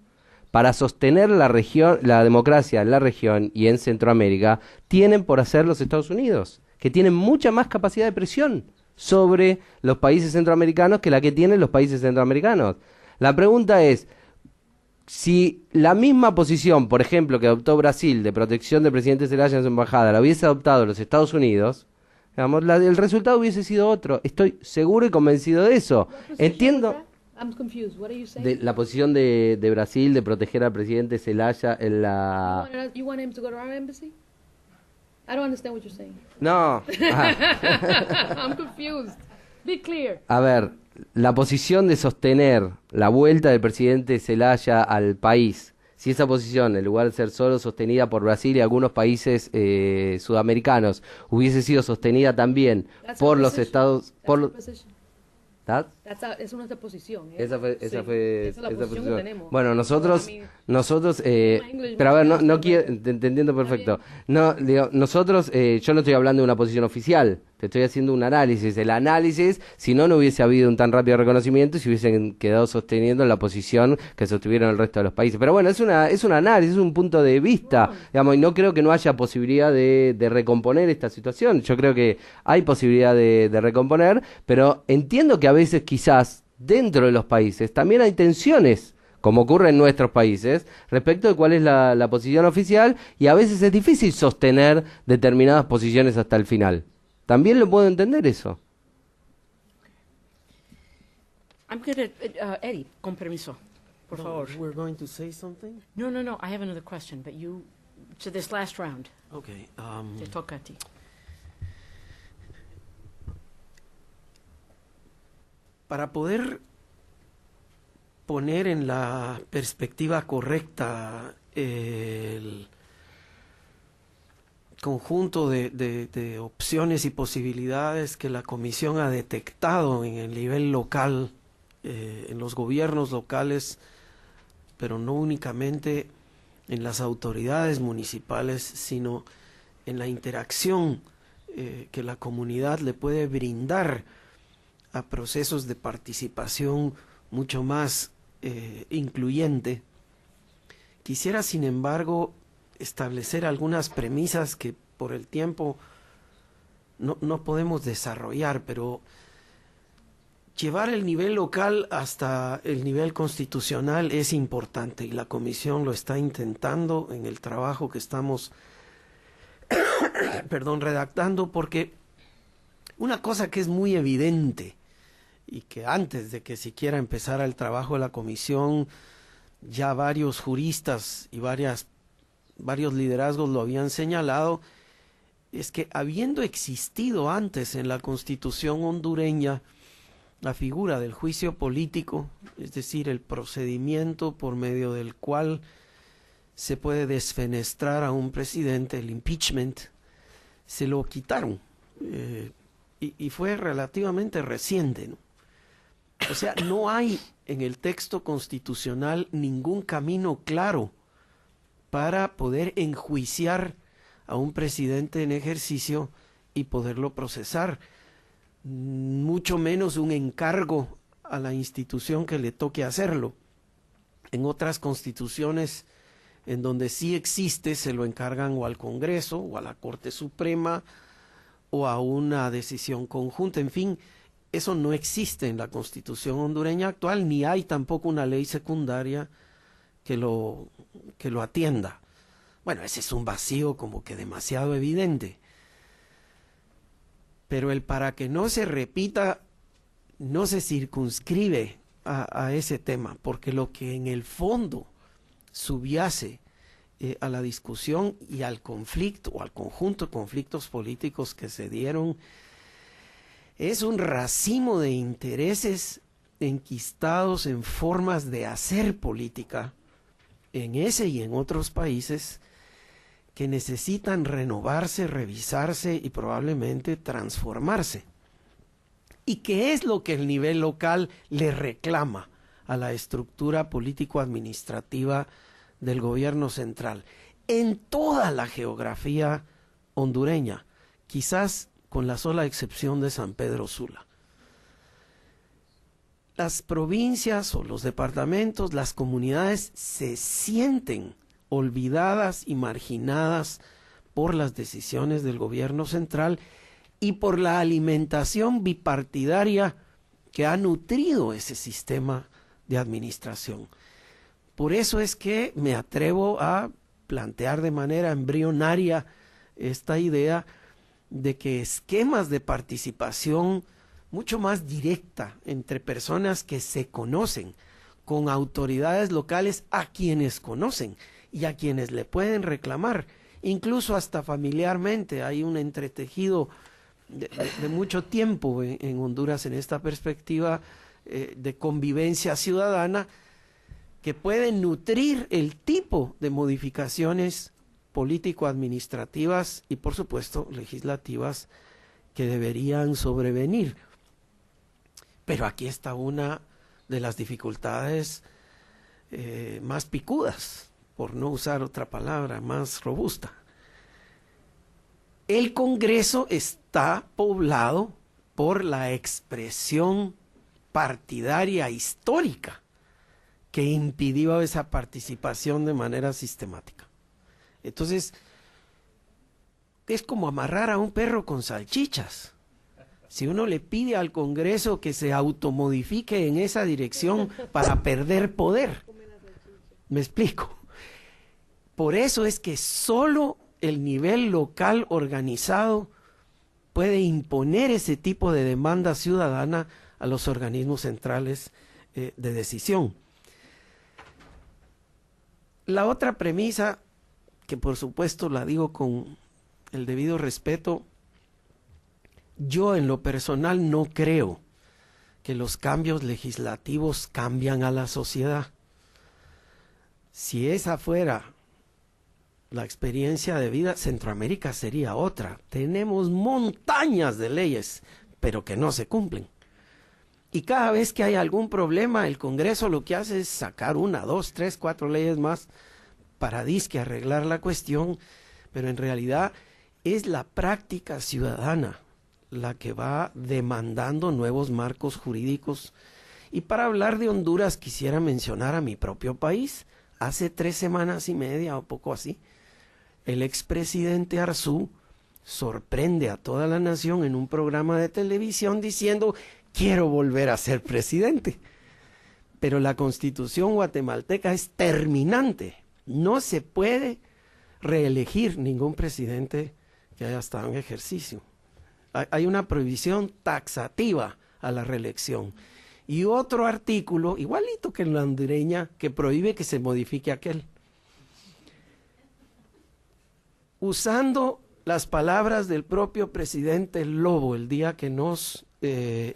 para sostener la democracia en la región y en Centroamérica, tienen por hacer los Estados Unidos, que tienen mucha más capacidad de presión sobre los países centroamericanos que la que tienen los países centroamericanos. La pregunta es, si la misma posición, por ejemplo, que adoptó Brasil de protección del presidente Zelaya en su embajada, la hubiese adoptado los Estados Unidos, digamos, el resultado hubiese sido otro. Estoy seguro y convencido de eso. Entiendo de la posición de Brasil de proteger al presidente Zelaya en la... You want him to go to our embassy? I don't understand what you're saying. No. I'm confused. Be clear. A ver, la posición de sostener la vuelta del presidente Zelaya al país, si esa posición, en lugar de ser solo sostenida por Brasil y algunos países sudamericanos, hubiese sido sostenida también por los Estados... Es nuestra posición. Esa fue esa es la posición que tenemos. Bueno, nosotros pero a ver, no quiero, te entiendo perfecto. No, digo, nosotros, yo no estoy hablando de una posición oficial, te estoy haciendo un análisis. El análisis, si no hubiese habido un tan rápido reconocimiento y se hubiesen quedado sosteniendo la posición que sostuvieron el resto de los países. Pero bueno, es un análisis, es un punto de vista, digamos, y no creo que no haya posibilidad de recomponer esta situación. Yo creo que hay posibilidad de recomponer, pero entiendo que a veces quizás dentro de los países también hay tensiones, como ocurre en nuestros países, respecto de cuál es la posición oficial, y a veces es difícil sostener determinadas posiciones hasta el final. También lo puedo entender eso. I'm gonna, Eddie, con permiso, por favor. We're going to say something? No, I have another question, but you, to this last round, Okay. te toca a ti. Para poder poner en la perspectiva correcta el conjunto de opciones y posibilidades que la Comisión ha detectado en el nivel local, en los gobiernos locales, pero no únicamente en las autoridades municipales, sino en la interacción que la comunidad le puede brindar a procesos de participación mucho más incluyente. Quisiera, sin embargo, establecer algunas premisas que por el tiempo no podemos desarrollar, pero llevar el nivel local hasta el nivel constitucional es importante y la Comisión lo está intentando en el trabajo que estamos redactando, porque una cosa que es muy evidente y que antes de que siquiera empezara el trabajo de la Comisión ya varios juristas y varios liderazgos lo habían señalado, es que habiendo existido antes en la Constitución hondureña la figura del juicio político, es decir, el procedimiento por medio del cual se puede desfenestrar a un presidente, el impeachment, se lo quitaron. Y fue relativamente reciente, ¿no? O sea, no hay en el texto constitucional ningún camino claro para poder enjuiciar a un presidente en ejercicio y poderlo procesar, mucho menos un encargo a la institución que le toque hacerlo. En otras constituciones en donde sí existe, se lo encargan o al Congreso o a la Corte Suprema o a una decisión conjunta. En fin, eso no existe en la Constitución hondureña actual, ni hay tampoco una ley secundaria que lo atienda. Bueno, ese es un vacío como que demasiado evidente. Pero el para que no se repita no se circunscribe a ese tema, porque lo que en el fondo subyace a la discusión y al conflicto o al conjunto de conflictos políticos que se dieron es un racimo de intereses enquistados en formas de hacer política en ese y en otros países que necesitan renovarse, revisarse y probablemente transformarse. ¿Y qué es lo que el nivel local le reclama a la estructura político-administrativa del gobierno central? En toda la geografía hondureña, quizás con la sola excepción de San Pedro Sula. Las provincias o los departamentos, las comunidades se sienten olvidadas y marginadas por las decisiones del gobierno central y por la alimentación bipartidaria que ha nutrido ese sistema de administración. Por eso es que me atrevo a plantear de manera embrionaria esta idea de que esquemas de participación mucho más directa entre personas que se conocen, con autoridades locales a quienes conocen y a quienes le pueden reclamar, incluso hasta familiarmente. Hay un entretejido de mucho tiempo en Honduras en esta perspectiva de convivencia ciudadana que puede nutrir el tipo de modificaciones político-administrativas y por supuesto legislativas que deberían sobrevenir. Pero aquí está una de las dificultades más picudas, por no usar otra palabra, más robusta. El Congreso está poblado por la expresión partidaria histórica que impidió esa participación de manera sistemática. Entonces, es como amarrar a un perro con salchichas. Si uno le pide al Congreso que se automodifique en esa dirección para perder poder, ¿me explico? Por eso es que solo el nivel local organizado puede imponer ese tipo de demanda ciudadana a los organismos centrales de decisión. La otra premisa, que por supuesto la digo con el debido respeto, yo en lo personal no creo que los cambios legislativos cambian a la sociedad. Si esa fuera la experiencia de vida, Centroamérica sería otra. Tenemos montañas de leyes, pero que no se cumplen. Y cada vez que hay algún problema, el Congreso lo que hace es sacar 1, 2, 3, 4 leyes más para disque arreglar la cuestión, pero en realidad es la práctica ciudadana la que va demandando nuevos marcos jurídicos. Y para hablar de Honduras quisiera mencionar a mi propio país. Hace 3 semanas y media o poco así, el expresidente Arzú sorprende a toda la nación en un programa de televisión diciendo quiero volver a ser presidente. Pero la Constitución guatemalteca es terminante. No se puede reelegir ningún presidente que haya estado en ejercicio. Hay una prohibición taxativa a la reelección. Y otro artículo, igualito que en la hondureña, que prohíbe que se modifique aquel. Usando las palabras del propio presidente Lobo el día que nos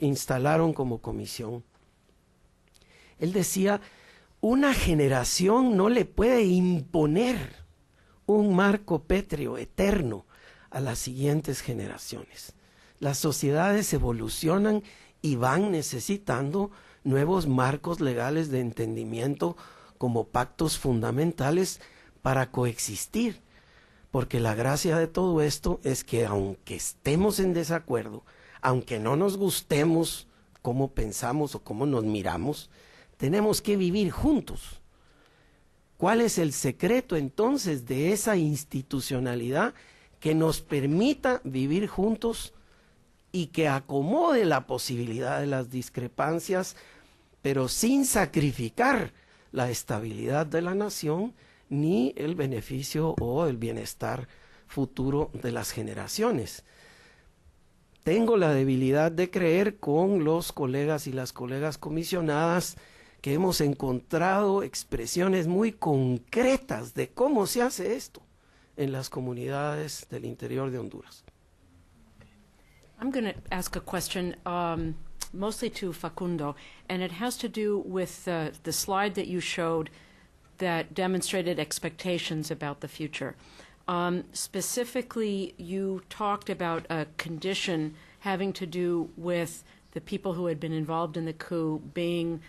instalaron como comisión. Él decía, una generación no le puede imponer un marco pétreo eterno a las siguientes generaciones. Las sociedades evolucionan y van necesitando nuevos marcos legales de entendimiento como pactos fundamentales para coexistir. Porque la gracia de todo esto es que aunque estemos en desacuerdo, aunque no nos gustemos cómo pensamos o cómo nos miramos, tenemos que vivir juntos. ¿Cuál es el secreto entonces de esa institucionalidad que nos permita vivir juntos y que acomode la posibilidad de las discrepancias, pero sin sacrificar la estabilidad de la nación ni el beneficio o el bienestar futuro de las generaciones? Tengo la debilidad de creer con los colegas y las colegas comisionadas que hemos encontrado expresiones muy concretas de cómo se hace esto en las comunidades del interior de Honduras. I'm going to ask a question mostly to Facundo, and it has to do with the slide that you showed that demonstrated expectations about the future. Specifically, you talked about a condition having to do with the people who had been involved in the coup being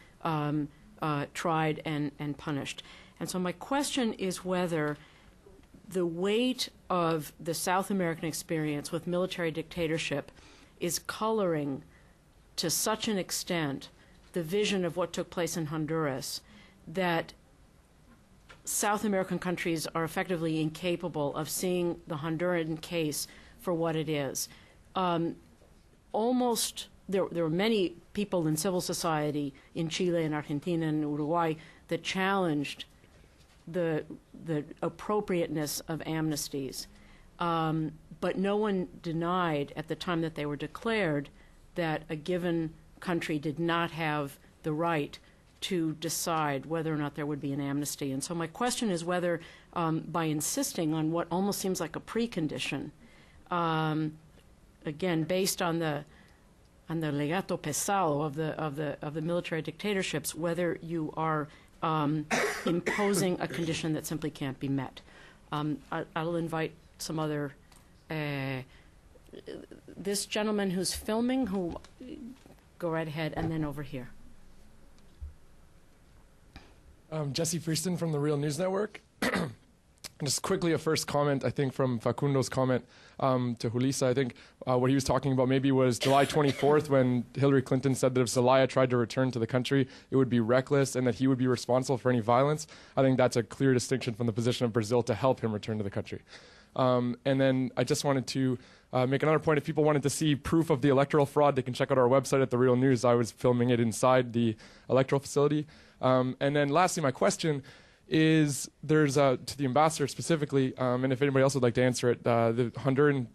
tried and punished. And so my question is whether the weight of the South American experience with military dictatorship is coloring to such an extent the vision of what took place in Honduras that South American countries are effectively incapable of seeing the Honduran case for what it is. There are many people in civil society in Chile and Argentina and Uruguay that challenged the appropriateness of amnesties. But no one denied at the time that they were declared that a given country did not have the right to decide whether or not there would be an amnesty. And so my question is whether, by insisting on what almost seems like a precondition, again, based on the legato pesado of the military dictatorships, whether you are imposing a condition that simply can't be met. I'll invite some other. This gentleman who's filming, go right ahead, and then over here. Jesse Freeston from the Real News Network. Just quickly, a first comment, I think, from Facundo's comment to Julissa. I think what he was talking about maybe was July 24th when Hillary Clinton said that if Zelaya tried to return to the country, it would be reckless and that he would be responsible for any violence. I think that's a clear distinction from the position of Brazil to help him return to the country. And then I just wanted to make another point. If people wanted to see proof of the electoral fraud, they can check out our website at The Real News. I was filming it inside the electoral facility. And then lastly, my question is there's to the ambassador specifically, and if anybody else would like to answer it, the Honduran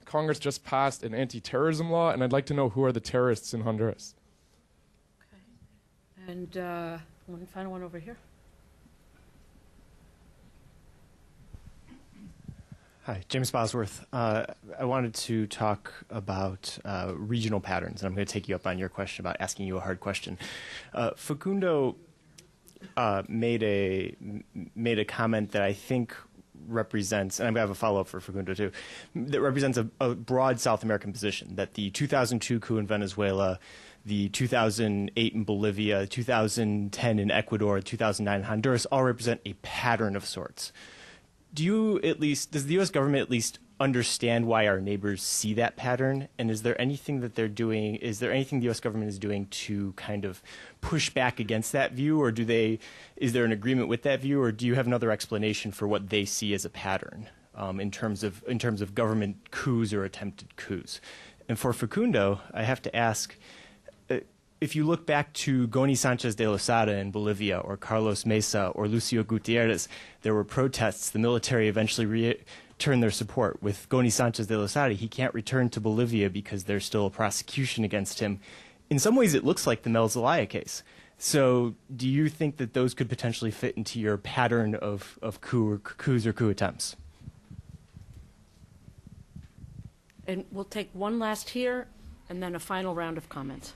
Congress just passed an anti-terrorism law, and I'd like to know who are the terrorists in Honduras. Okay. And one final one over here. Hi, James Bosworth. I wanted to talk about regional patterns, and I'm going to take you up on your question about asking you a hard question. Facundo made a comment that I think represents, and I'm going to have a follow-up for Facundo too, that represents a broad South American position, that the 2002 coup in Venezuela, the 2008 in Bolivia, 2010 in Ecuador, 2009 in Honduras all represent a pattern of sorts. Does the U.S. government at least understand why our neighbors see that pattern? And is there anything that they're doing, is there anything the U.S. government is doing to kind of push back against that view? Or is there an agreement with that view? Or do you have another explanation for what they see as a pattern in terms of government coups or attempted coups? And for Facundo, I have to ask, if you look back to Goni Sanchez de Lozada in Bolivia, or Carlos Mesa, or Lucio Gutierrez, there were protests. The military eventually returned their support. With Goni Sanchez de Lozada, he can't return to Bolivia because there's still a prosecution against him. In some ways, it looks like the Mel Zelaya case. So do you think that those could potentially fit into your pattern of coups or coup attempts? And we'll take one last here, and then a final round of comments.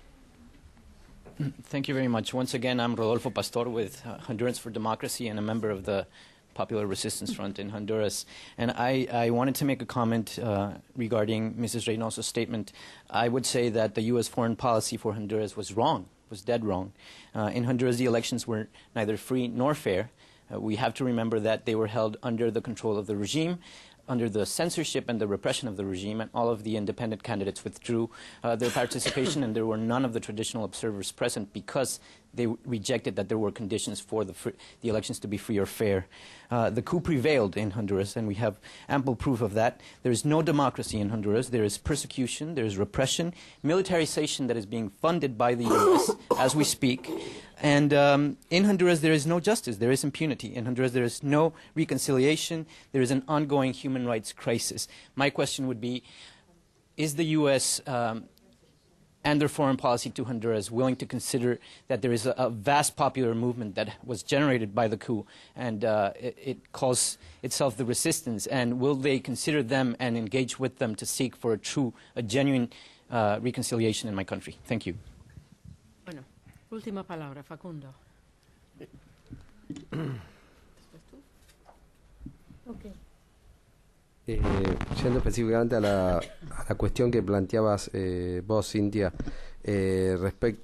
Thank you very much. Once again, I'm Rodolfo Pastor with Hondurans for Democracy and a member of the Popular Resistance Front in Honduras. And I wanted to make a comment regarding Mrs. Reynoso's statement. I would say that the U.S. foreign policy for Honduras was wrong, was dead wrong. In Honduras, the elections were neither free nor fair. We have to remember that they were held under the control of the regime, under the censorship and the repression of the regime, and all of the independent candidates withdrew their participation, and there were none of the traditional observers present because they rejected that there were conditions for the elections to be free or fair. The coup prevailed in Honduras, and we have ample proof of that. There is no democracy in Honduras. There is persecution, there is repression, militarization that is being funded by the U.S. as we speak. And in Honduras, there is no justice. There is impunity. In Honduras, there is no reconciliation. There is an ongoing human rights crisis. My question would be, is the U.S. And their foreign policy to Honduras willing to consider that there is a vast popular movement that was generated by the coup, and it calls itself the resistance, and will they consider them and engage with them to seek for a genuine reconciliation in my country? Thank you. Bueno, última palabra, Facundo. Okay. Yendo específicamente a la cuestión que planteabas vos, Cintia,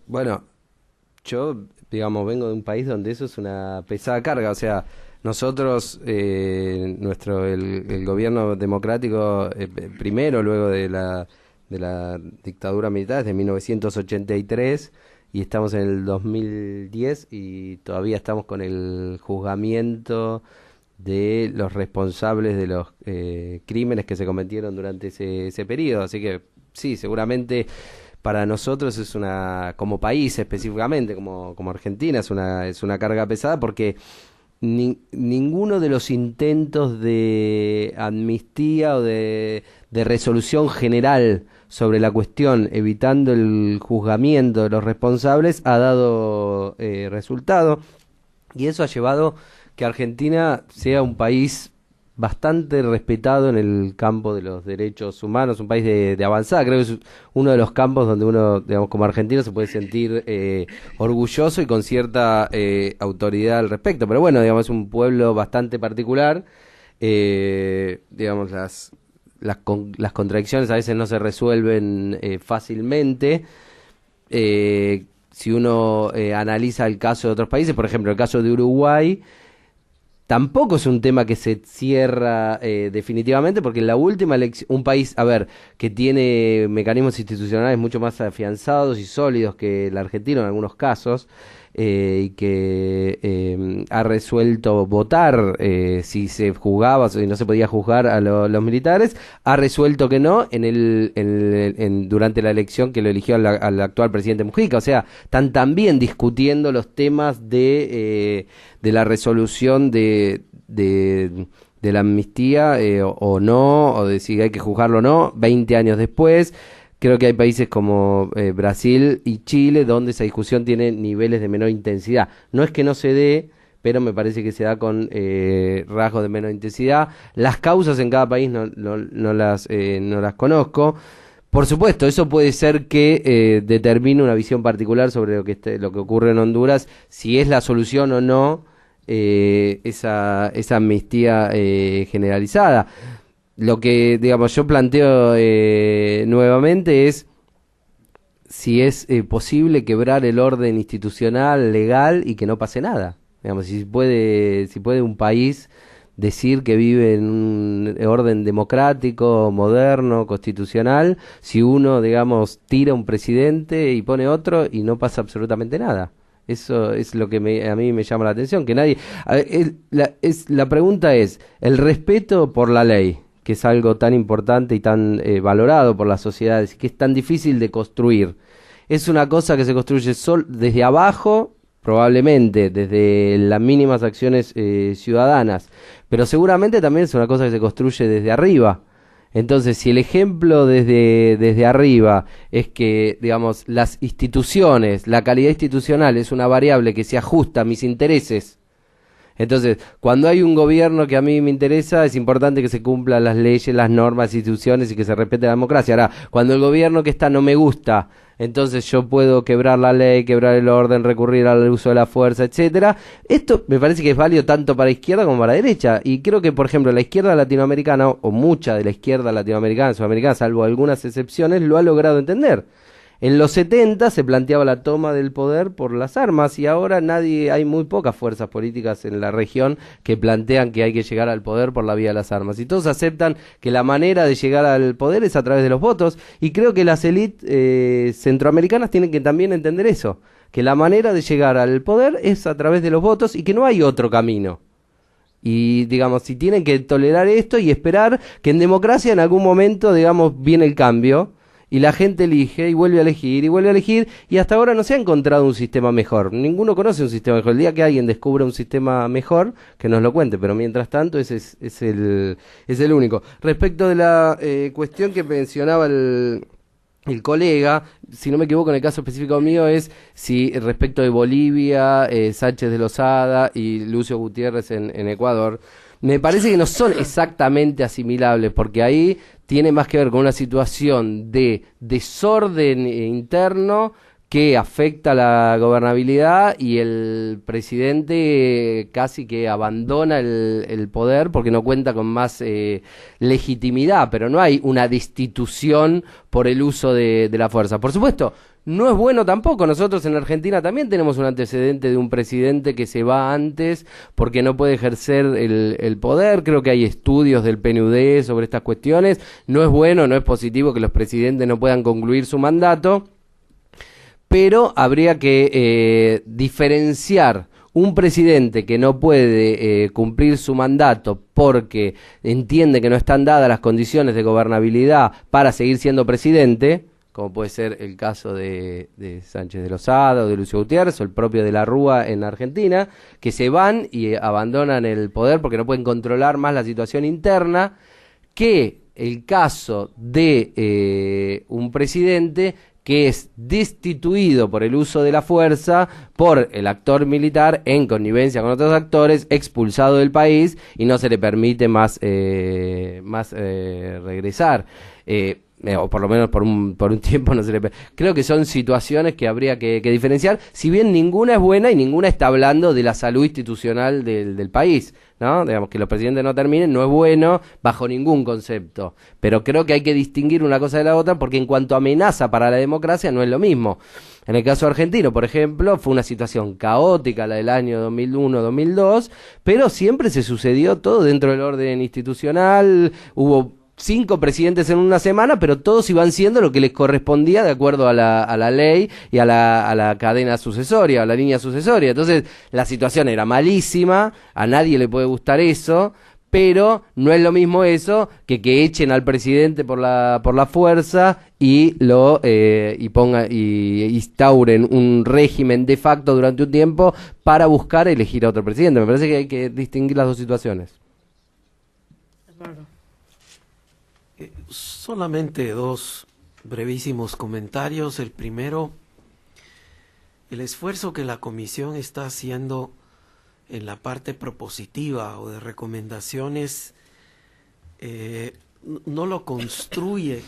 bueno, yo, digamos, vengo de un país donde eso es una pesada carga, o sea, nosotros, el gobierno democrático, primero, luego de la dictadura militar, desde 1983, y estamos en el 2010 y todavía estamos con el juzgamiento de los responsables de los crímenes que se cometieron durante ese periodo. Así que sí, seguramente para nosotros es como país específicamente, como Argentina, es una carga pesada, porque ninguno de los intentos de amnistía o de resolución general sobre la cuestión, evitando el juzgamiento de los responsables, ha dado resultado, y eso ha llevado que Argentina sea un país bastante respetado en el campo de los derechos humanos, un país de avanzada. Creo que es uno de los campos donde uno, digamos, como argentino se puede sentir orgulloso y con cierta autoridad al respecto. Pero bueno, digamos, es un pueblo bastante particular. Digamos, las contradicciones a veces no se resuelven fácilmente. Si uno analiza el caso de otros países, por ejemplo, el caso de Uruguay, tampoco es un tema que se cierra definitivamente, porque en la última elección, un país, que tiene mecanismos institucionales mucho más afianzados y sólidos que la Argentina en algunos casos, y que ha resuelto votar si se juzgaba o si no se podía juzgar a los militares, ha resuelto que no durante la elección que lo eligió al actual presidente Mujica. O sea, están también discutiendo los temas de la resolución de la amnistía o no, o de si hay que juzgarlo o no, 20 años después. Creo que hay países como Brasil y Chile donde esa discusión tiene niveles de menor intensidad. No es que no se dé, pero me parece que se da con rasgos de menor intensidad. Las causas en cada país no las conozco. Por supuesto, eso puede ser que determine una visión particular sobre lo que ocurre en Honduras, si es la solución o no esa amnistía generalizada. Lo que, digamos, yo planteo nuevamente es si es posible quebrar el orden institucional, legal, y que no pase nada. Digamos, si puede un país decir que vive en un orden democrático, moderno, constitucional, si uno, digamos, tira un presidente y pone otro y no pasa absolutamente nada. Eso es lo que a mí me llama la atención, que nadie... La pregunta es, el respeto por la ley, que es algo tan importante y tan valorado por las sociedades, que es tan difícil de construir. es una cosa que se construye desde abajo, probablemente desde las mínimas acciones ciudadanas, pero seguramente también es una cosa que se construye desde arriba. Entonces, si el ejemplo desde arriba es que, digamos, las instituciones, la calidad institucional es una variable que se ajusta a mis intereses, entonces, cuando hay un gobierno que a mí me interesa, es importante que se cumplan las leyes, las normas, las instituciones y que se respete la democracia. Ahora, cuando el gobierno que está no me gusta, entonces yo puedo quebrar la ley, quebrar el orden, recurrir al uso de la fuerza, etcétera. Esto me parece que es válido tanto para izquierda como para derecha. Y creo que, por ejemplo, la izquierda latinoamericana, o mucha de la izquierda latinoamericana, sudamericana, salvo algunas excepciones, lo ha logrado entender. En los 70 se planteaba la toma del poder por las armas y ahora hay muy pocas fuerzas políticas en la región que plantean que hay que llegar al poder por la vía de las armas. Y todos aceptan que la manera de llegar al poder es a través de los votos y creo que las élites centroamericanas tienen que también entender eso, que la manera de llegar al poder es a través de los votos y que no hay otro camino. Y, digamos, si tienen que tolerar esto y esperar que en democracia en algún momento, digamos, viene el cambio y la gente elige y vuelve a elegir y vuelve a elegir y hasta ahora no se ha encontrado un sistema mejor. Ninguno conoce un sistema mejor. El día que alguien descubra un sistema mejor, que nos lo cuente, pero mientras tanto ese es el único. Respecto de la cuestión que mencionaba el colega, si no me equivoco en el caso específico mío es si respecto de Bolivia, Sánchez de Lozada y Lucio Gutiérrez en Ecuador, me parece que no son exactamente asimilables, porque ahí tiene más que ver con una situación de desorden interno que afecta la gobernabilidad y el presidente casi que abandona el poder porque no cuenta con más legitimidad, pero no hay una destitución por el uso de la fuerza. Por supuesto, no es bueno tampoco. Nosotros en Argentina también tenemos un antecedente de un presidente que se va antes porque no puede ejercer el poder. Creo que hay estudios del PNUD sobre estas cuestiones. No es bueno, no es positivo que los presidentes no puedan concluir su mandato, pero habría que diferenciar un presidente que no puede cumplir su mandato porque entiende que no están dadas las condiciones de gobernabilidad para seguir siendo presidente, como puede ser el caso de Sánchez de Lozada o de Lucio Gutiérrez o el propio de la Rúa en Argentina, que se van y abandonan el poder porque no pueden controlar más la situación interna, que el caso de un presidente que es destituido por el uso de la fuerza por el actor militar en connivencia con otros actores, expulsado del país y no se le permite más regresar. O por lo menos por un tiempo no se le... Creo que son situaciones que habría que diferenciar, si bien ninguna es buena y ninguna está hablando de la salud institucional del país, ¿no? Digamos que los presidentes no terminen, no es bueno bajo ningún concepto, pero creo que hay que distinguir una cosa de la otra porque en cuanto a amenaza para la democracia no es lo mismo. En el caso argentino, por ejemplo, fue una situación caótica la del año 2001-2002, pero siempre se sucedió todo dentro del orden institucional, hubo 5 presidentes en una semana, pero todos iban siendo lo que les correspondía de acuerdo a la ley y a la cadena sucesoria, a la línea sucesoria. Entonces, la situación era malísima, a nadie le puede gustar eso, pero no es lo mismo eso que echen al presidente por la fuerza y instauren un régimen de facto durante un tiempo para buscar elegir a otro presidente. Me parece que hay que distinguir las dos situaciones. Solamente 2 brevísimos comentarios. El primero, el esfuerzo que la Comisión está haciendo en la parte propositiva o de recomendaciones no lo construye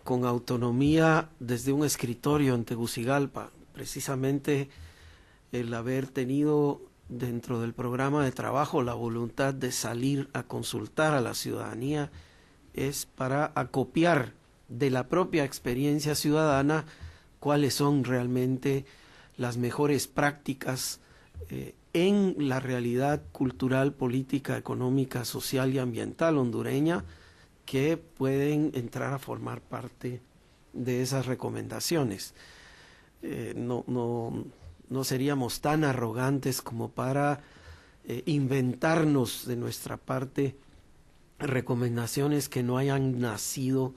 con autonomía desde un escritorio en Tegucigalpa. Precisamente el haber tenido dentro del programa de trabajo la voluntad de salir a consultar a la ciudadanía es para acopiar de la propia experiencia ciudadana cuáles son realmente las mejores prácticas en la realidad cultural, política, económica, social y ambiental hondureña que pueden entrar a formar parte de esas recomendaciones. No seríamos tan arrogantes como para inventarnos de nuestra parte recomendaciones que no hayan nacido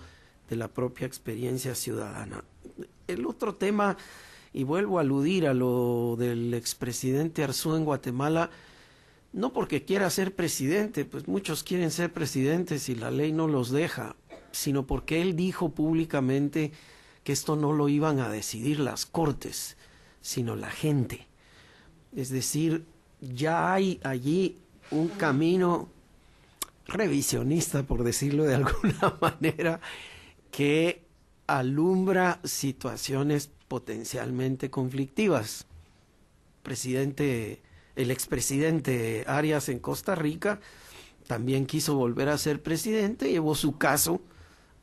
de la propia experiencia ciudadana. El otro tema, y vuelvo a aludir a lo del expresidente Arzú en Guatemala, no porque quiera ser presidente, pues muchos quieren ser presidentes y la ley no los deja, sino porque él dijo públicamente que esto no lo iban a decidir las cortes, sino la gente. Es decir, ya hay allí un camino revisionista, por decirlo de alguna manera, que alumbra situaciones potencialmente conflictivas. El expresidente Arias en Costa Rica también quiso volver a ser presidente, llevó su caso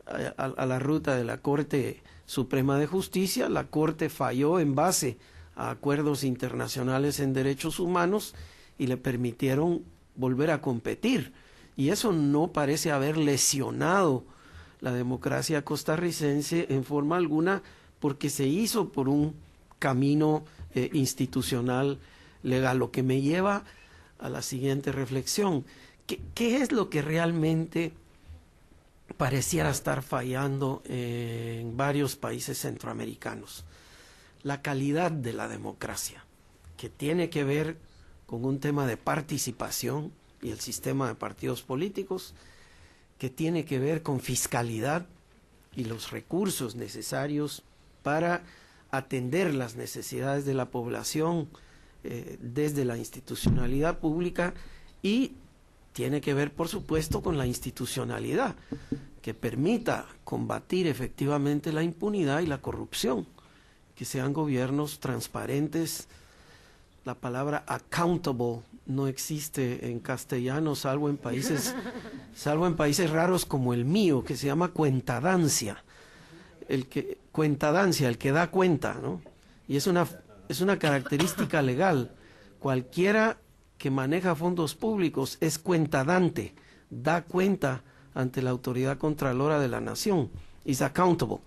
a la ruta de la Corte Suprema de Justicia. La Corte falló en base a acuerdos internacionales en derechos humanos y le permitieron volver a competir. Y eso no parece haber lesionado la democracia costarricense en forma alguna, porque se hizo por un camino institucional legal, lo que me lleva a la siguiente reflexión. ¿Qué es lo que realmente pareciera estar fallando en varios países centroamericanos? La calidad de la democracia, que tiene que ver con un tema de participación y el sistema de partidos políticos, que tiene que ver con fiscalidad y los recursos necesarios para atender las necesidades de la población desde la institucionalidad pública, y tiene que ver, por supuesto, con la institucionalidad que permita combatir efectivamente la impunidad y la corrupción, que sean gobiernos transparentes. La palabra accountable no existe en castellano, salvo en países raros como el mío, que se llama cuentadancia. El que da cuenta, ¿no? Y es una característica legal. Cualquiera que maneja fondos públicos es cuentadante, da cuenta ante la autoridad contralora de la nación, is accountable.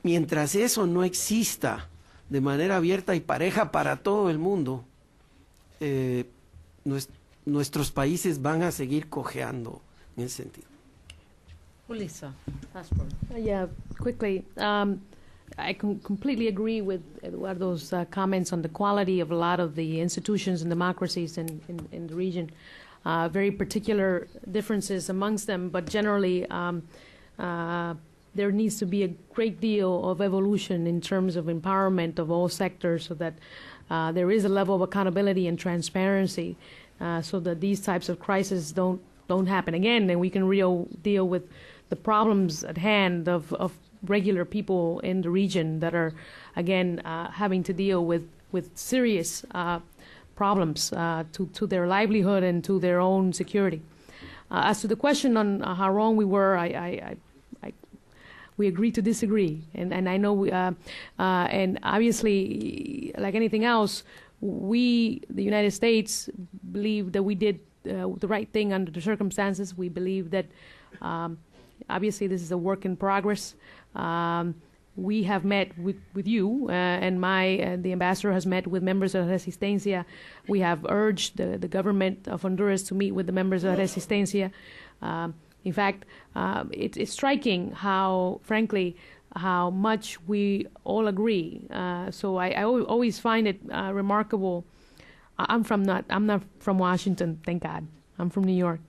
Mientras eso no exista de manera abierta y pareja para todo el mundo, nuestros países van a seguir cojeando en ese sentido. Julissa, passport. Yeah, quickly. I completely agree with Eduardo's comments on the quality of a lot of the institutions and democracies in the region. Very particular differences amongst them, but generally there needs to be a great deal of evolution in terms of empowerment of all sectors, so that there is a level of accountability and transparency, so that these types of crises don't happen again, and we can deal with the problems at hand of regular people in the region that are, again, having to deal with serious problems to their livelihood and to their own security. As to the question on how wrong we were, we agree to disagree, and I know, and obviously, like anything else, we, the United States, believe that we did the right thing under the circumstances. We believe that, obviously, this is a work in progress. We have met with you, and the ambassador has met with members of Resistencia. We have urged the government of Honduras to meet with the members of Resistencia. In fact, it's striking how, frankly, how much we all agree. So I always find it remarkable. I'm not from Washington, thank God. I'm from New York,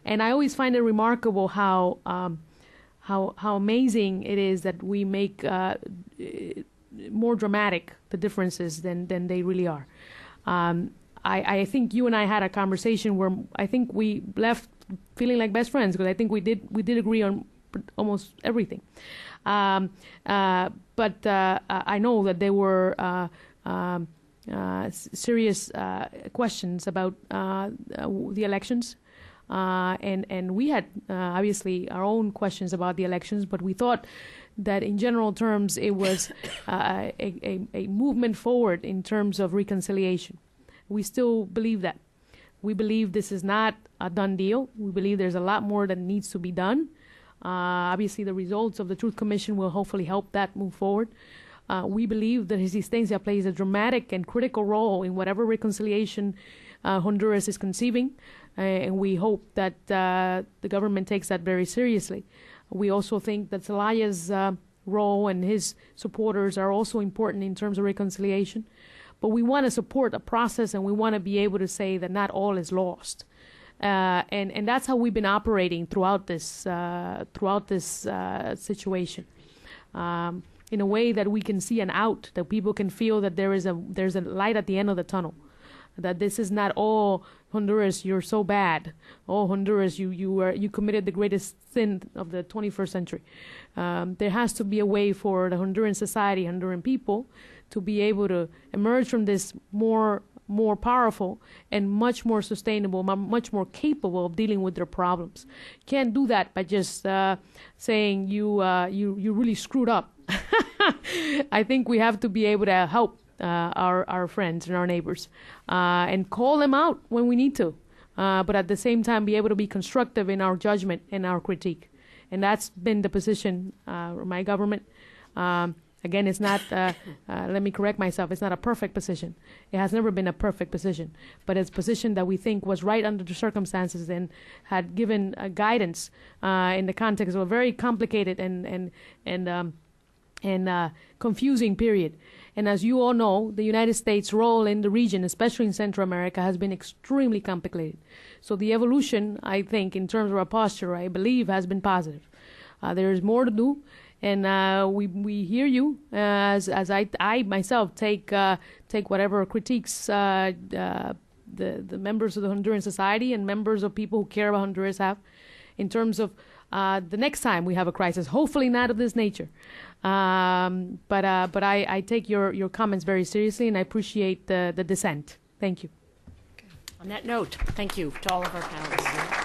and I always find it remarkable how amazing it is that we make more dramatic the differences than they really are. I think you and I had a conversation where I think we left feeling like best friends, because I think we did agree on almost everything. But I know that there were serious questions about the elections. And we had obviously our own questions about the elections, but we thought that in general terms it was a movement forward in terms of reconciliation. We still believe that. We believe this is not a done deal. We believe there's a lot more that needs to be done. Obviously, the results of the Truth Commission will hopefully help that move forward. We believe that Resistencia plays a dramatic and critical role in whatever reconciliation Honduras is conceiving, and we hope that the government takes that very seriously. We also think that Zelaya's role and his supporters are also important in terms of reconciliation. But we want to support a process, and we want to be able to say that not all is lost. And that's how we've been operating throughout this situation, in a way that we can see an out, that people can feel that there's a light at the end of the tunnel, that this is not, oh, Honduras, you're so bad. Oh, Honduras, you committed the greatest sin of the 21st century. There has to be a way for the Honduran society, Honduran people, to be able to emerge from this more powerful and much more sustainable, much more capable of dealing with their problems. Can't do that by just saying you really screwed up. I think we have to be able to help our friends and our neighbors and call them out when we need to, but at the same time be able to be constructive in our judgment and our critique. And that's been the position of my government. Again, it's not, let me correct myself, it's not a perfect position. It has never been a perfect position, but it's a position that we think was right under the circumstances and had given guidance in the context of a very complicated and confusing period. And as you all know, the United States' role in the region, especially in Central America, has been extremely complicated. So the evolution, I think, in terms of our posture, I believe, has been positive. There is more to do. And we hear you as I myself take whatever critiques the members of the Honduran society and members of people who care about Honduras have, in terms of the next time we have a crisis. Hopefully not of this nature, but I take your comments very seriously, and I appreciate the dissent. Thank you. Okay. On that note, thank you to all of our panelists.